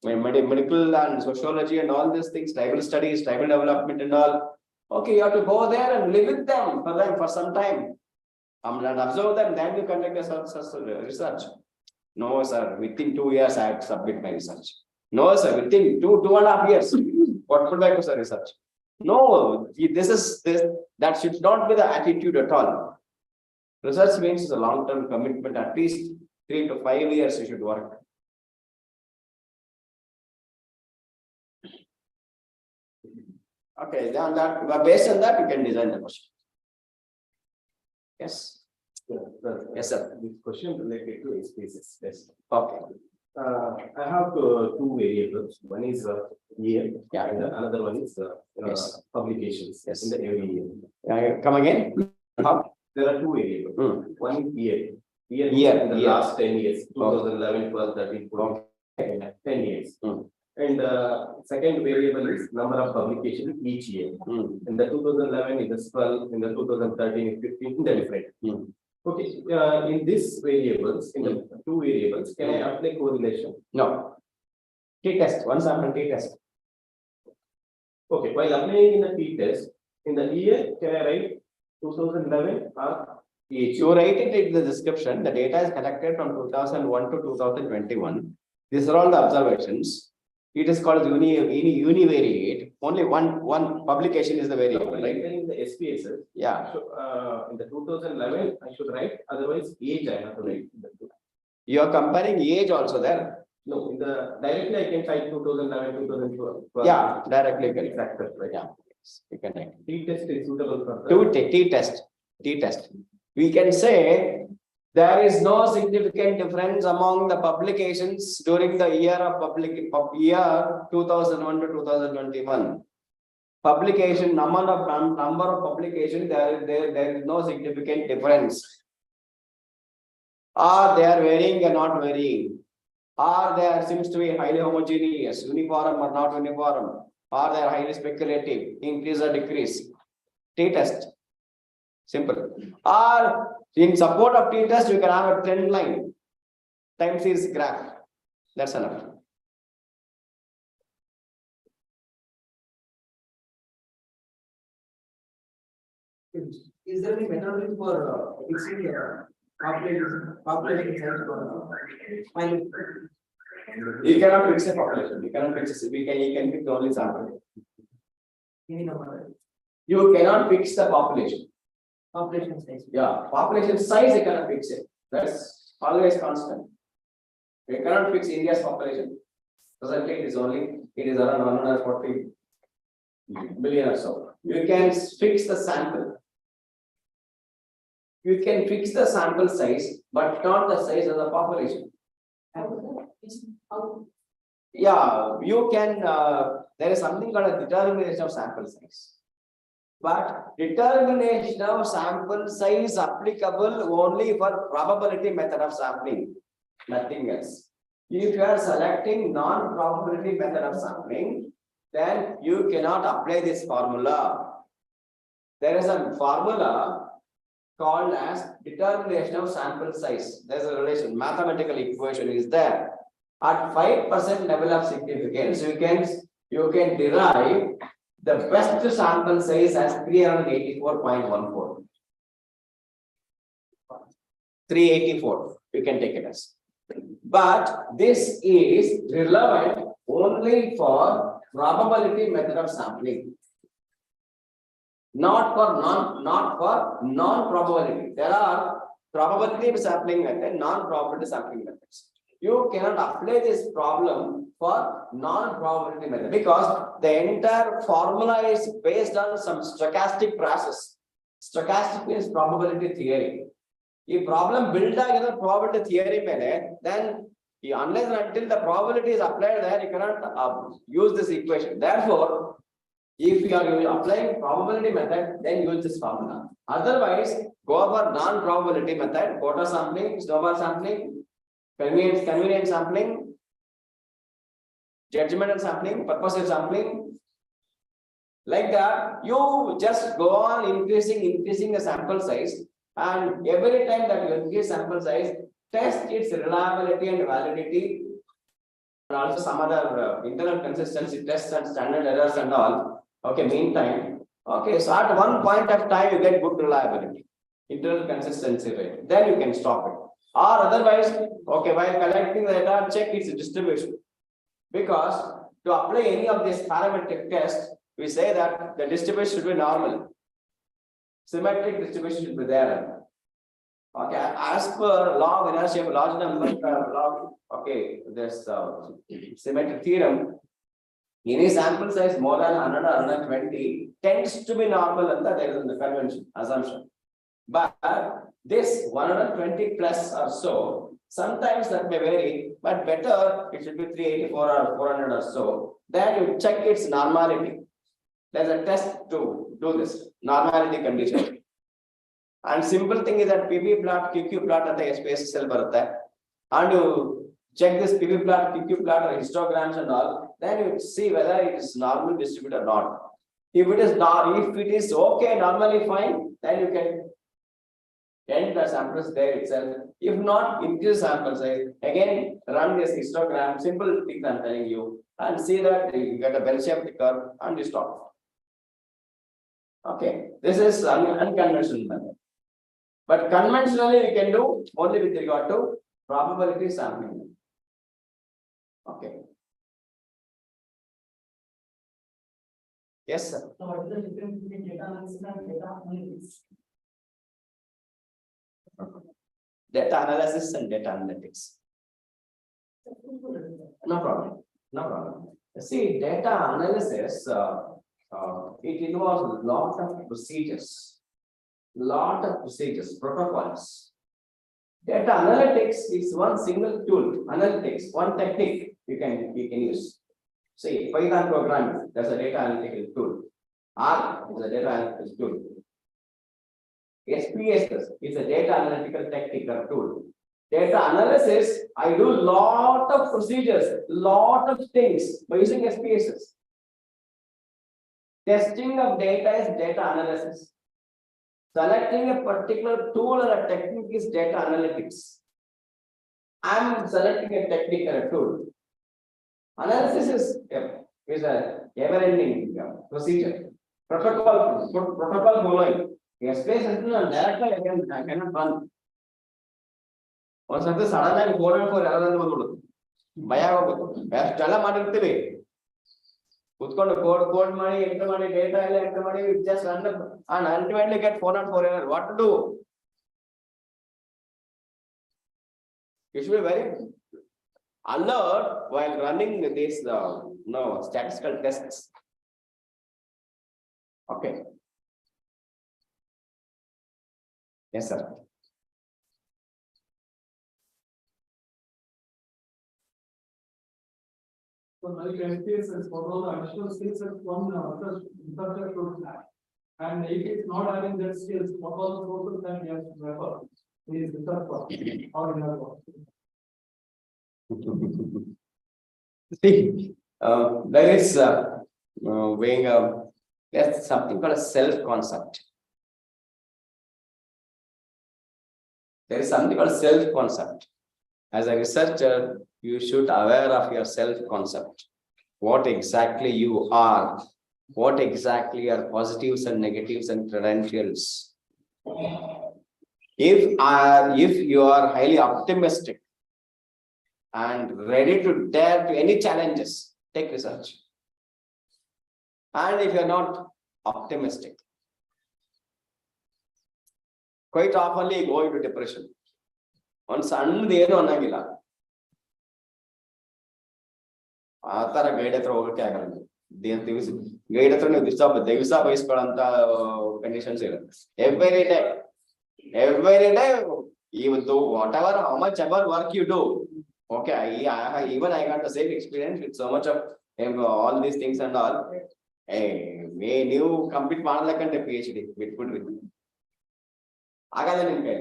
medical and sociology and all these things, tribal studies, tribal development and all. Okay, you have to go there and live with them for some time. And observe them, then you conduct a research. No, sir, within 2 years I have to submit my research. No, sir, within 2.5 years. What would I do, sir, research? No, that should not be the attitude at all. Research means a long-term commitment, at least 3 to 5 years you should work. Okay, then based on that, you can design the question. Yes. Yes, sir. This question related to thesis. Yes. Okay. I have 2 variables. One is year, Yeah. and another one is Yes. publications. Yes. In the every year. Come again? There are 2 variables. One is year. Year in the Year. last 10 years, 2011, 12, 13, 14, 10 years. And second variable is number of publications each year. In the 2011, it is 12. In the 2013, it's 15. In the different. Okay. In these variables, in the 2 variables, can I apply correlation? No. T-test. One sample T-test. Okay. While applying in the t-test, in the year, can I write 2011 or each? You write it in the description. The data is collected from 2001 to 2021. These are all the observations. It is called univariate. Only one publication is the variable, right? In the SPSS, Yeah. so, in the 2011, I should write. Otherwise, age I have to write. You are comparing age also there. No, in the directly I can type 2011, 2012. Yeah, directly you can track that, yeah. You can write. T-test is suitable for the. T-test. We can say there is no significant difference among the publications during the year of year 2001 to 2021. Publication number of publications, there is no significant difference. Or they are varying or not varying. Or there seems to be highly homogeneous, uniform or not uniform. Or they are highly speculative, increase or decrease. T-test. Simple. Or in support of t-test, you can have a trend line, time series graph. That's enough. Is there any methodology for fixing population size for You cannot fix a population. You cannot fix it. You can fix only sample. any number You cannot fix the population. population size? Yeah, population size you cannot fix it. That's always constant. You cannot fix India's population. Presently it is around 140 billion or so. You can fix the sample. You can fix the sample size, but not the size of the population. Yeah, you can. There is something called a determination of sample size. But determination of sample size applicable only for probability method of sampling, nothing else. If you are selecting non-probability method of sampling, then you cannot apply this formula. There is a formula called as determination of sample size. There is a relation, mathematical equation is there. At 5% level of significance, you can derive the best sample size as 384.14. 384, you can take it as. But this is relevant only for probability method of sampling. Not for non-probability. There are probability sampling method, non-probability sampling methods. You cannot apply this problem for non-probability method because the entire formula is based on some stochastic process. Stochastic means probability theory. If problem built on probability theory, then unless and until the probability is applied there, you cannot use this equation. Therefore, if you are applying probability method, then use this formula. Otherwise, go for non-probability method, quota sampling, snowball sampling, convenience sampling, judgmental sampling, purposive sampling. Like that, you just go on increasing the sample size, and every time that you increase sample size, test its reliability and validity, and also some other internal consistency tests and standard errors and all. Okay, meantime, okay, so at one point of time you get good reliability, internal consistency rate, then you can stop it. Or otherwise, okay, while collecting the data, check its distribution. Because to apply any of these parametric tests, we say that the distribution should be normal. Symmetric distribution should be there. Okay, as per law of inertia, large number okay, this symmetric theorem, any sample size more than 100 or 120 tends to be normal, and that is in the convention assumption. But this 120 plus or so, sometimes that may vary, but better it should be 384 or 400 or so. Then you check its normality. There's a test to do this normality condition. And simple thing is that PP plot, QQ plot at the space cell barata. And you check this PP plot, QQ plot or histograms and all, then you see whether it is normal distributed or not. If it is not, if it is okay, normally fine, then you can end the samples there itself. If not, increase sample size. Again, run this histogram, simple things I'm telling you, and see that you get a bell-shaped curve and you stop. Okay, this is unconventional method. But conventionally, we can do only with regard to probability sampling. Okay. Yes, sir. So what is the difference between data analysis and data analytics? Data analysis and data analytics. No problem. No problem. See, data analysis, it involves lot of procedures, protocols. Data analytics is one single tool. Analytics, one technique you can use. See, Python programming, that's a data analytical tool. R is a data analytical tool. SPSS is a data analytical technical tool. Data analysis, I do lot of procedures, lot of things by using SPSS. Testing of data is data analysis. Selecting a particular tool or a technique is data analytics. I'm selecting a technique or a tool. Analysis is a ever-ending procedure. Protocol following. SPSS is directly I cannot run. ಒಂದ್ಸತಿ sudden ಆಗಿ 4 ಯಾರಾದ್ರೂ ಬಂದ್ಬಿಡುದು ಭಯ ಆಗೋಗುತ್ತೆ ಅಷ್ಟೆಲ್ಲ ಮಾಡಿರ್ತೀವಿ ಕುತ್ಕೊಂಡು code ಮಾಡಿ enter ಮಾಡಿ ಡೇಟಾ ಎಲ್ಲ ಎಂಟರ್ ಮಾಡಿ just run and ultimately get 404 error. What to do? You should be very alert while running these statistical tests. Okay. Yes, sir. So like SPSS for all the additional skills that one researcher should have. And if it's not having that skills, what all the sources that he has to refer is research work or inner work. See, there is there's something called a self-concept. There is something called self-concept. As a researcher, you should be aware of your self-concept. What exactly you are. What exactly are positives and negatives and credentials. If you are highly optimistic and ready to dare to any challenges, take research. And if you are not optimistic, quite often you go into depression. On Sunday, ಏನು ಅನ್ನಂಗಿಲ್ಲ ಆ ತರ guide ಹತ್ರ ಹೋಗಕ್ಕೆ ಆಗಲ್ಲ. Guide ಹತ್ರ ನೀವು ದಿವಸ ಬಯಸ್ಕೊಳ್ಳೋಂತ ಕಂಡೀಷನ್ಸ್ ಇರುತ್ತೆ. ಎವ್ರಿ ಡೇ ಇವತ್ತು whatever how much ever work you do, okay, even I got the same experience with so much of all these things and all. ನೀವು ಕಂಪ್ಲೀಟ್ ಮಾಡ್ಲಕ್ಕಂತೆ PhD ಬಿಟ್ಬಿಡ್ರಿ, ಆಗಲ್ಲ ನಿಮ್ ಕೈ.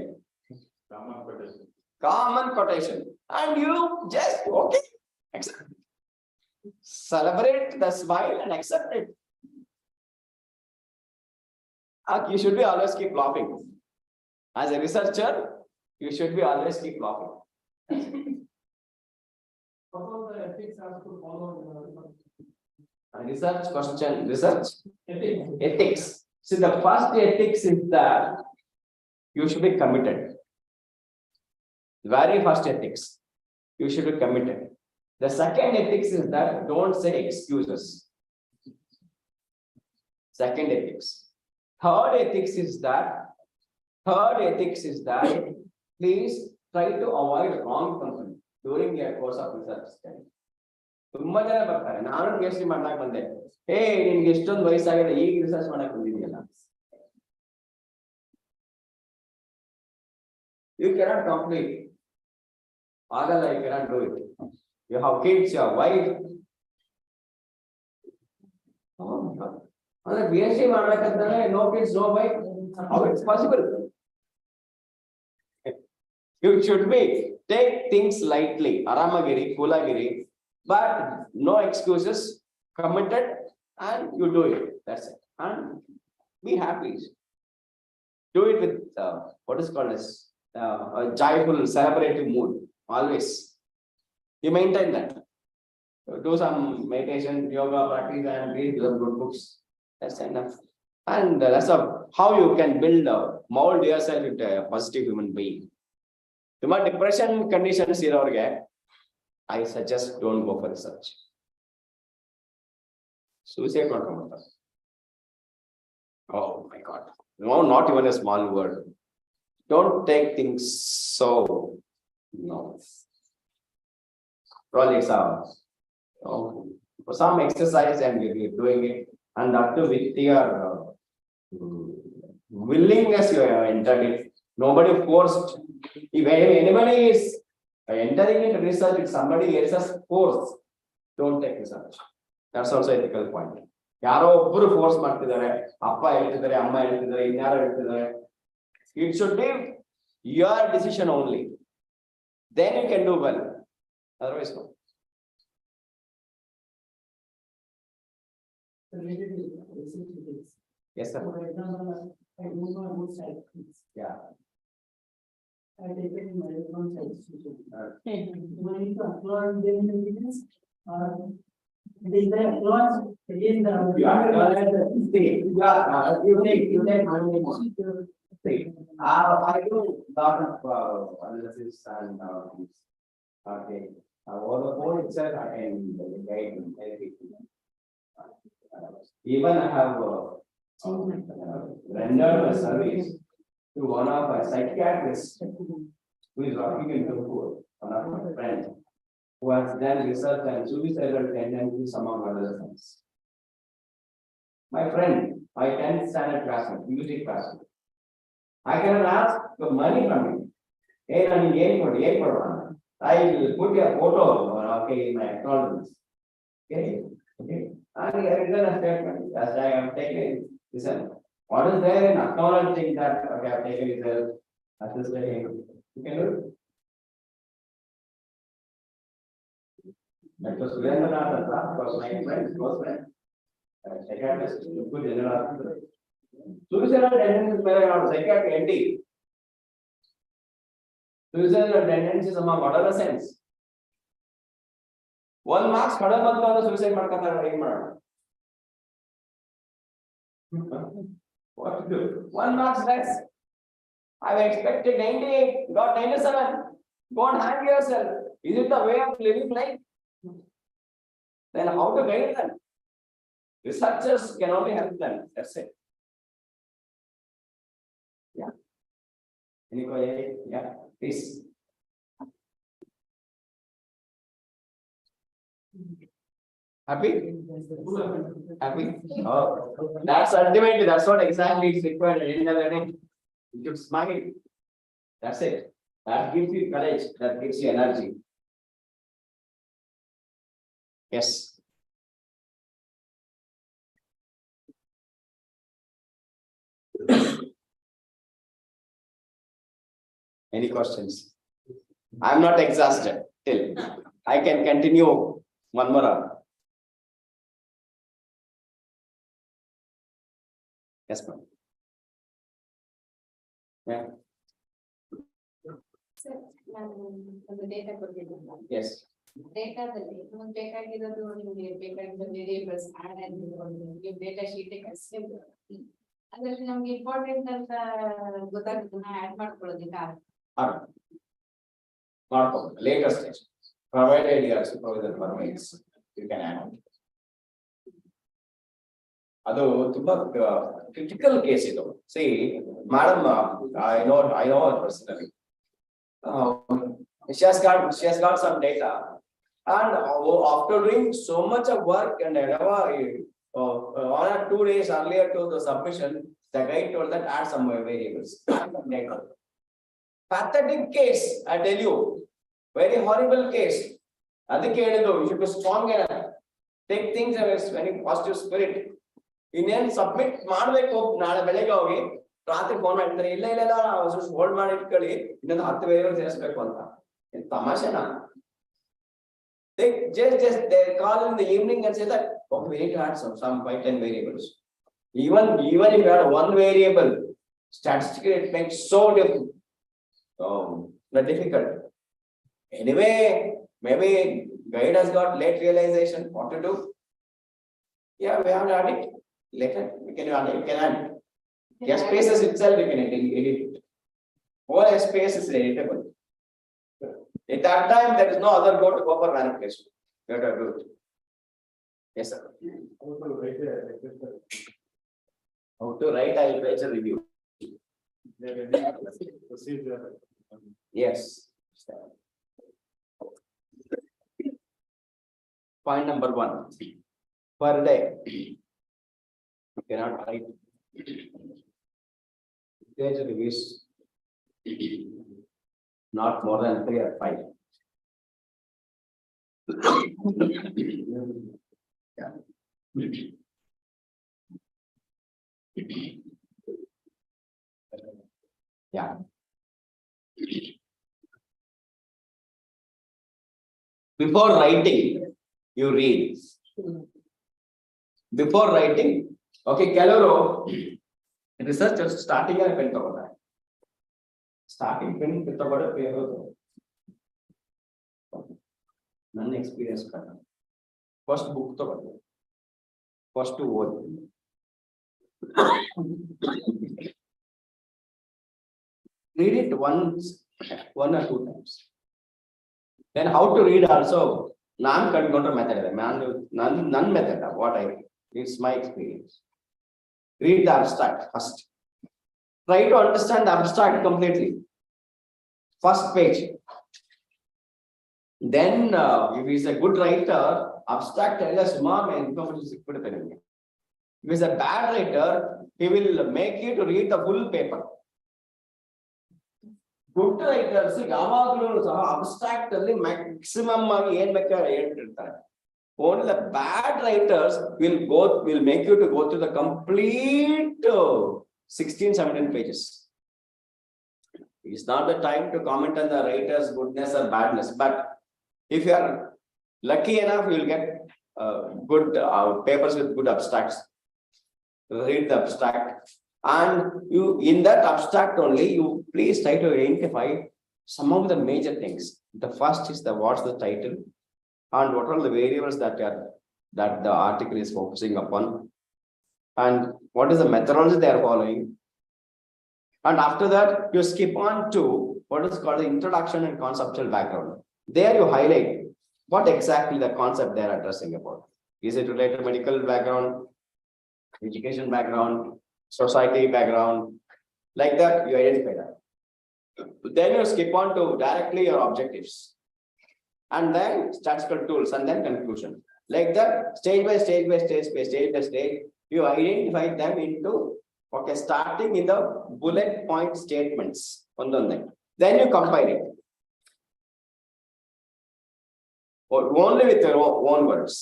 Common quotation, and you just okay, accept. Celebrate the smile and accept it. You should be always keep laughing. As a researcher, you should be always keep laughing. What all the ethics has to follow Research question, research ethics. ethics. See, the first ethics is that you should be committed. Very first ethics, you should be committed. The second ethics is that don't say excuses. Second ethics. Third ethics is that please try to avoid wrong company during your course of research study. ತುಂಬಾ ಜನ ಬರ್ತಾರೆ, ನಾನು PhD ಮಾಡಕ್ ಬಂದೆ, ನಿನ್ಗೆ ಎಷ್ಟೊಂದು ವಯಸ್ಸಾಗಿದೆ ಈಗ ರಿಸರ್ಚ್ ಮಾಡಕ್ ಬಂದಿದೆಯಲ್ಲ. You cannot complete. Agala, you cannot do it. You have kids, you have wife. Oh my God. ಅಂದ್ರೆ PhD ಮಾಡ್ಬೇಕಂದ್ರೆ no kids, no wife. How it's possible? You should take things lightly. Aramagiri, Kulagiri, but no excuses, committed, and you do it. That's it. And be happy. Do it with what is called as a joyful, celebrative mood. Always. You maintain that. Do some meditation, yoga practice, and read some good books. That's enough. And that's how you can mold yourself into a positive human being. If depression conditions here, I suggest don't go for research. Suicide not. Oh my God. No, not even a small word. Don't take things so. No. projects are. Some exercise and we're doing it, and up to with your willingness you have entered it. Nobody forced. If anybody is entering into research, if somebody else's force, don't take research. That's also ethical point. ಯಾರೋ ಒಬ್ಬರು force ಮಾಡ್ತಿದ್ದಾರೆ, ಅಪ್ಪ ಹೇಳ್ತಿದ್ದಾರೆ, ಅಮ್ಮ ಹೇಳ್ತಿದ್ದಾರೆ, ಇನ್ಯಾರೋ ಹೇಳ್ತಿದ್ದಾರೆ. It should be your decision only. Then you can do well. Otherwise, no. Yes, sir. For example, I don't know about statistics. Yeah. I take it in my own statistician. Do I need to upload them in evidence? Is there upload again the? You have to see. You take money. See, I do lot of analysis and okay. Over the phone itself, I can guide anything. Even I have rendered a service to one of my psychiatrists who is working in Tumkur, one of my friends, who has done research on suicidal tendencies among other things. My friend, my 10th standard classmate, music classmate, I cannot ask for money from him. Hey, I will put your photo okay, in my acknowledgements. Okay. And he has written a statement as I have taken. Listen, what is there in acknowledging that okay, I have taken result? You can do it. That was Surendranath, was my friend, close friend. Psychiatrist, good general. Suicidal tendencies were psychiatric NT. Suicidal tendencies among adolescents. 1 marks kadal bantu anda suicide ಮಾಡ್ಕಂತಾರೆ ಏನು ಮಾಡೋಣ? What to do? 1 marks less. I expected 98, got 97. Go and hang yourself. Is it the way of living life? Then how to guide them? Researchers can only help them. That's it. Yeah. Any question? Yeah, please. Happy? Happy? Oh, that's ultimately, that's what exactly is required at the end of the day. You should smile. That's it. That gives you courage, that gives you energy. Yes. Any questions? I'm not exhausted till. I can continue one more hour. Yes, ma'am. Yeah. Sir, the data ಕೊಟ್ಟಿದ್ದೀರಾ? Yes. ಡೇಟಾದಲ್ಲಿ ನಮಗೆ ಬೇಕಾಗಿರೋದು ನಿಮಗೆ ಬೇಕಾಗಿರೋ variables add ನೀವು data sheet ಅದರಲ್ಲಿ ನಮ್ಗೆ important ಅಂತ ಗೊತ್ತಾಗೋದನ್ನ add ಮಾಡ್ಕೊಳ್ಳೋದಿಲ್ಲ. Latest stage. Provided your supervisor permits, you can add. ಅದು ತುಂಬಾ critical case ಇದು. See, madam, I know her personally. She has got some data, and after doing so much of work and 1 or 2 days earlier to the submission, the guy told that add some variables. Pathetic case, I tell you, very horrible case. ಅದಕ್ಕೆ ಹೇಳಿದ್ದು you should be strong enough, take things as very positive spirit. ಇನ್ನೇನು submit ಮಾಡ್ಬೇಕು, ನಾಳೆ ಬೆಳಗ್ಗೆ ಹೋಗಿ ರಾತ್ರಿ phone ಮಾಡ್ತಾರೆ, ಇಲ್ಲ ಇಲ್ಲ ಇಲ್ಲ ಹೋಲ್ಡ್ ಮಾಡಿ ಇಟ್ಕೊಳ್ಳಿ, ಇನ್ನೊಂದು 10 ವೇರಿಯೇಬಲ್ ಸೇರಿಸ್ಬೇಕು ಅಂತ. ತಮಾಷೆನಾ? Just they call in the evening and say that okay, we need to add some 5-10 variables. Even if you add 1 variable, statistically it makes so difficult. Anyway, maybe guide has got late realization what to do. Yeah, we have to add it later. We can add it. We can add it. Spaces itself we can edit it. Whole space is editable. At that time, there is no other go for manipulation. You have to do it. Yes, sir. How to write a literature review? Yes. Point number 1. Per day. You cannot write. Page reviews. Not more than 3 or 5. Yeah. Yeah. Before writing, you read. Before writing, okay, ಕೆಲವರು researchers starting ಅಲ್ಲಿ pen ತಗೋತಾರೆ. Starting pen ತಗೊಳ್ಳೋದು ನನ್ನ experience ಪ್ರಕಾರ first book ತಗೊಳ್ಳಿ, first ಓದಿ. Read it once, 1 or 2 times. Then how to read also, ನಾನು ಕಂಡುಕೊಂಡ್ರ method ಇದೆ. ನನ್ನ method, what I read, it's my experience. Read the abstract first. Try to understand the abstract completely. First page. Then, if he is a good writer, abstract tells more information. If he is a bad writer, he will make you to read the full paper. Good writers, ಯಾವಾಗಲೂ ಸಹ abstract ಅಲ್ಲಿ maximum ಆಗಿ ಏನ್ ಬೇಕಾದ್ರೆ ಹೇಳ್ತಿರ್ತಾರೆ. Only the bad writers will make you to go through the complete 16-17 pages. It's not the time to comment on the writer's goodness or badness, but if you are lucky enough, you will get good papers with good abstracts. Read the abstract, and you in that abstract only you please try to identify some of the major things. The first is what's the title, and what are the variables that the article is focusing upon, and what is the methodology they are following. And after that, you skip on to what is called the introduction and conceptual background. There you highlight what exactly the concept they are addressing about. Is it related to medical background, education background, society background? Like that, you identify that. Then you skip on to directly your objectives, and then statistical tools, and then conclusion. Like that, stage by stage by stage by stage by stage, you identify them into, okay, starting in the bullet point statements. Then you compile it. Only with your own words.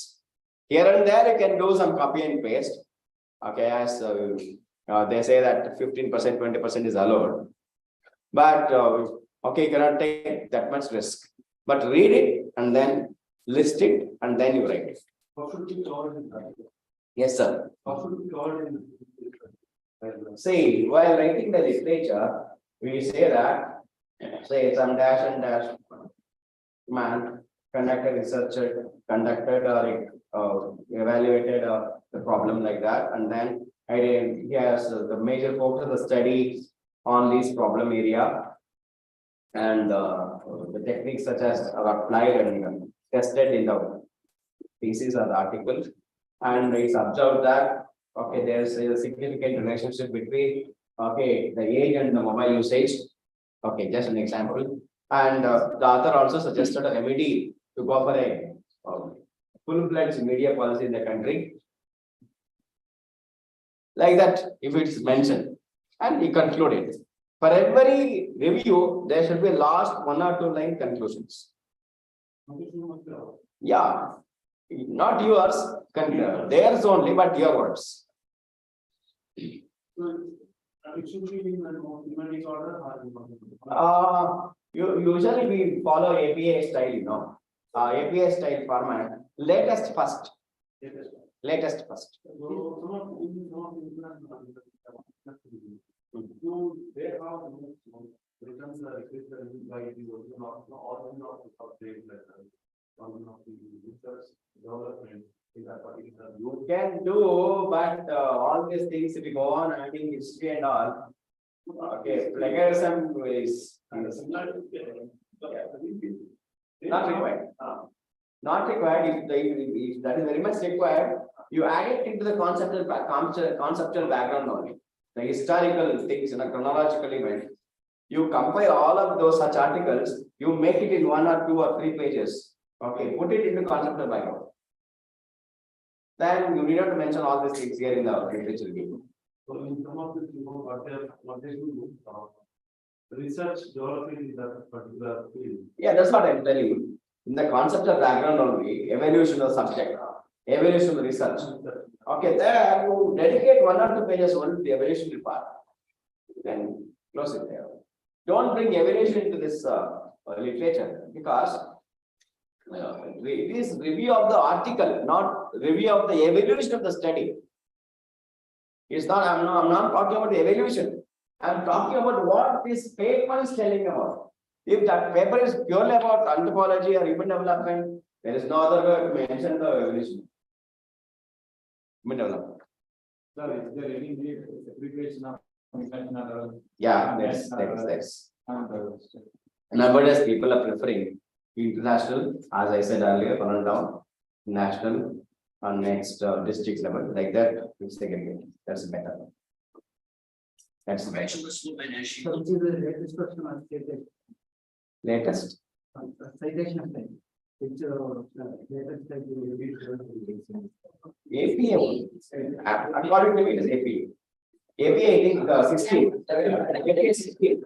Here and there, you can do some copy and paste. Okay, as they say that 15%, 20% is allowed. But okay, you cannot take that much risk. But read it and then list it and then you write it. How should we cover it? Yes, sir. How should we cover it? See, while writing the literature, we say that, say some dash and dash man conducted research, conducted or evaluated the problem like that, and then he has the major focus of the study on this problem area, and the techniques such as are applied and tested in the thesis or the article, and it's observed that, okay, there's a significant relationship between, okay, the age and the mobile usage. Okay, just an example. And the author also suggested a remedy to go for a full-fledged media policy in the country. Like that, if it's mentioned, and he concluded. For every review, there should be last 1 or 2 line conclusions. Yeah, not yours, theirs only, but your words. It should be in numeric order. Usually we follow APA style, APA style format. Latest first. Latest first. They have returns the request by the origin of trade letter, of the research development in that particular. You can do, but all these things, if you go on adding history and all, okay, plagiarism is not required. Not required. If that is very much required, you add it into the conceptual background only. The historical things in a chronological event. You compile all of those such articles, you make it in 1 or 2 or 3 pages. Okay, put it into conceptual background. then you need not to mention all these things here in the literature review. So in some of the, what they do, research development in that particular field. Yeah, that's what I'm telling you. In the conceptual background only, evaluation of subject, evaluation of research. Okay, there you dedicate 1 or 2 pages only to the evaluation part. You can close it there. Don't bring evaluation into this literature because it is review of the article, not review of the evaluation of the study. It's not. I'm not talking about the evaluation. I'm talking about what this paper is telling about. If that paper is purely about anthropology or human development, there is no other way to mention the evaluation. Human development. Sir, is there any segregation of international? Yeah, that's. Nowadays, people are preferring international, as I said earlier, run down, national, and next district level, like that, it's segregated. That's better. That's better. So which is the latest question I stated, Latest. citation of time, which latest like APA. According to me, it is APA. APA, I think 16. APA 16.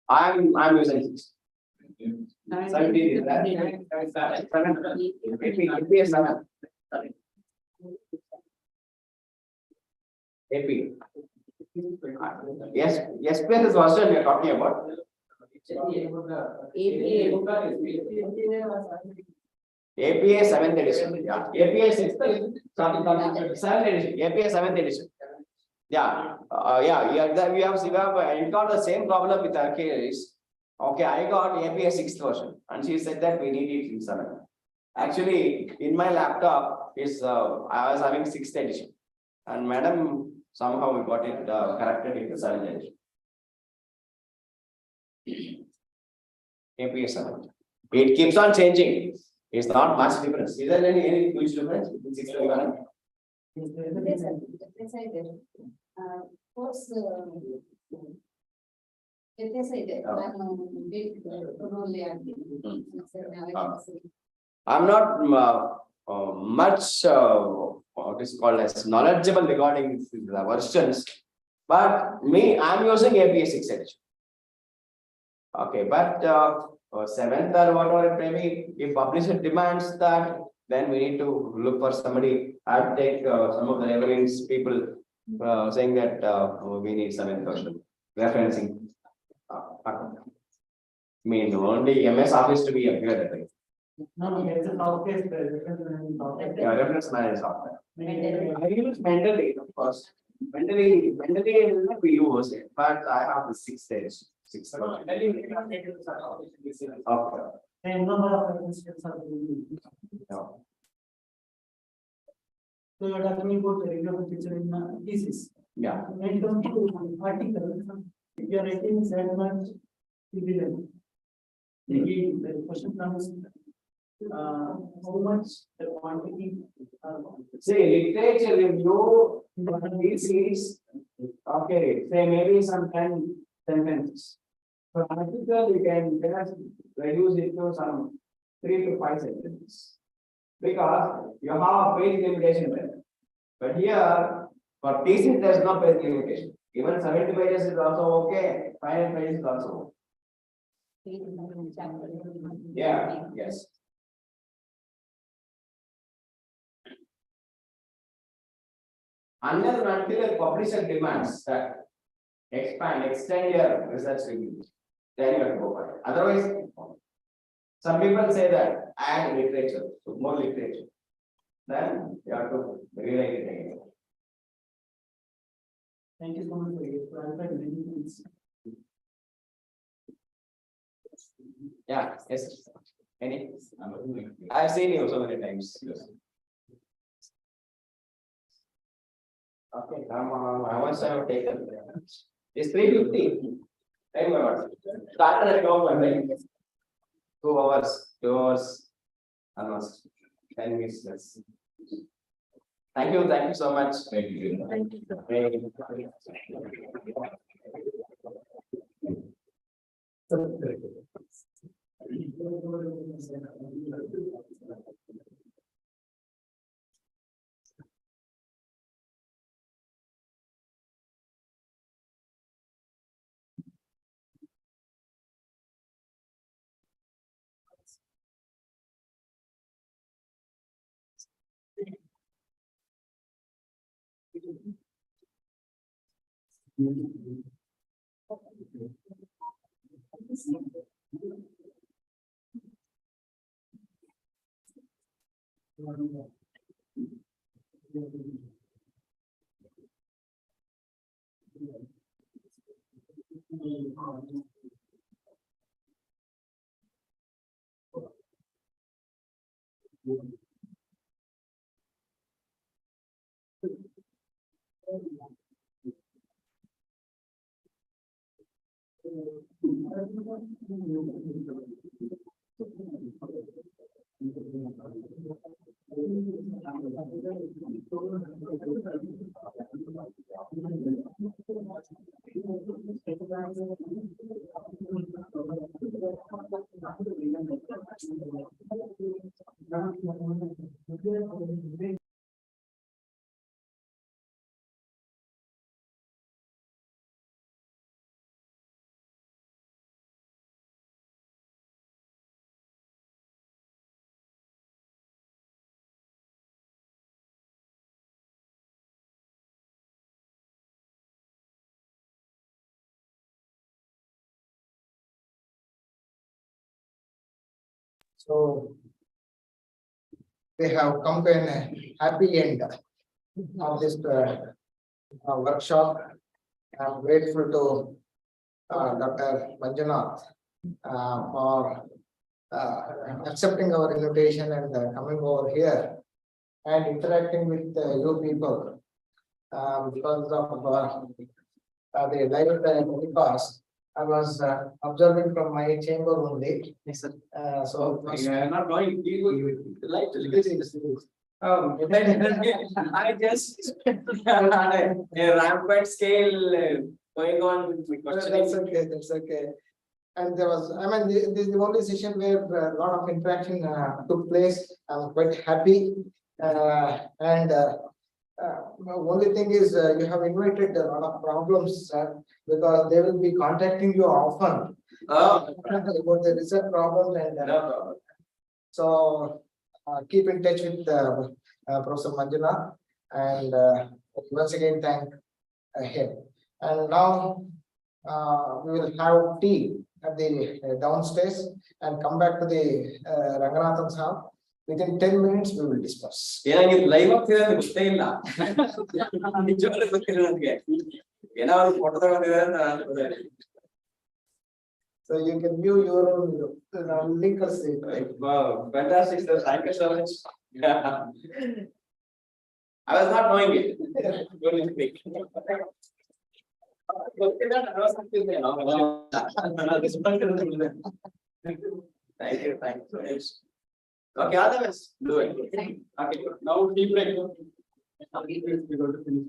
I'm using 16. 17 is that? 7. APA 7. AP. Yes, place is version we are talking about. APA 7th edition. Yeah. APA 7th edition. APA 7th edition. Yeah. We have encountered the same problem with our case. Okay, I got APA 6th version, and she said that we need it in 7th. Actually, in my laptop is I was having 6th edition, and madam somehow we got it corrected into 7th edition. APA 7th. It keeps on changing. It's not much difference. Is there any huge difference between 6 to 7? Course, ವ್ಯತ್ಯಾಸ ಇದೆ ನಾನು roll I'm not much what is called as knowledgeable regarding the versions, but I'm using APA 6 edition. Okay, but 7th or whatever it may be, if publisher demands that, then we need to look for somebody. I'll take some of the evidence people saying that we need 7th version referencing. I mean, only MS Office to be appeared at it. no, it's an office, Yeah, reference manager software. I use mentally, of course. Mentally we use it, but I have the 6th edition. 6th version. Okay. and number of references are Yeah. so you are talking about the review of the picture in thesis. Yeah. When it comes to article, if you are writing that much division, again, the question comes, how much the quantity. See, literature review, this is, okay, say maybe some 10 sentences. For article, you can just reduce it to some 3 to 5 sentences. Because you have a page limitation there. But here, for thesis, there's no page limitation. Even 70 pages is also okay, 500 pages is also okay. Yeah, yes. Unless and until a publisher demands that extend your research review, then you have to go for it. Otherwise, some people say that add literature, so more literature. Then you have to rewrite it again. Thank you so much for your clarified many things. Yeah, yes. Any? I've seen you so many times. Okay, how much I have taken? It's 350. Time hours. Started at about 2 hours. 2 hours. Almost 10 minutes less. Thank you so much. Thank you. Thank you. So we have come to a happy end of this workshop. I'm grateful to Dr. Manjunath for accepting our invitation and coming over here and interacting with you people because of the live telecast. I was observing from my chamber only. Yes, sir. So Not going. Like I just a rampant scale going on with my that's questioning. okay, that's okay. And there was, I mean, this is the only session where a lot of interaction took place. I'm quite happy. And the only thing is you have invited a lot of problems because they will be contacting you often Oh, about the research problems and no problem. so keep in touch with Professor Manjunath and once again thank him. And now we will have tea at the downstairs and come back to the Ranganathan's house. Within 10 minutes, we will discuss. ಏನಾಗಿತ್ತು live ಆಗ್ತಿದೆ ಅಂತ ಗೊತ್ತೇ ಇಲ್ಲ ನಿಜವಾಗ್ಲೂ ಗೊತ್ತಿಲ್ಲ ನನಗೆ ಏನಾದ್ರು photo ತಗೊಂಡಿದ್ದಾರೆ ಅಂತ ನಾನು ಅನ್ಕೊಂಡೆ. So you can view your own link us. Wow, fantastic sir, thank you so much. I was not knowing it. Good to speak. Thank you so much. Okay, all the best. Do it. Okay, Now deep break. We go to finish.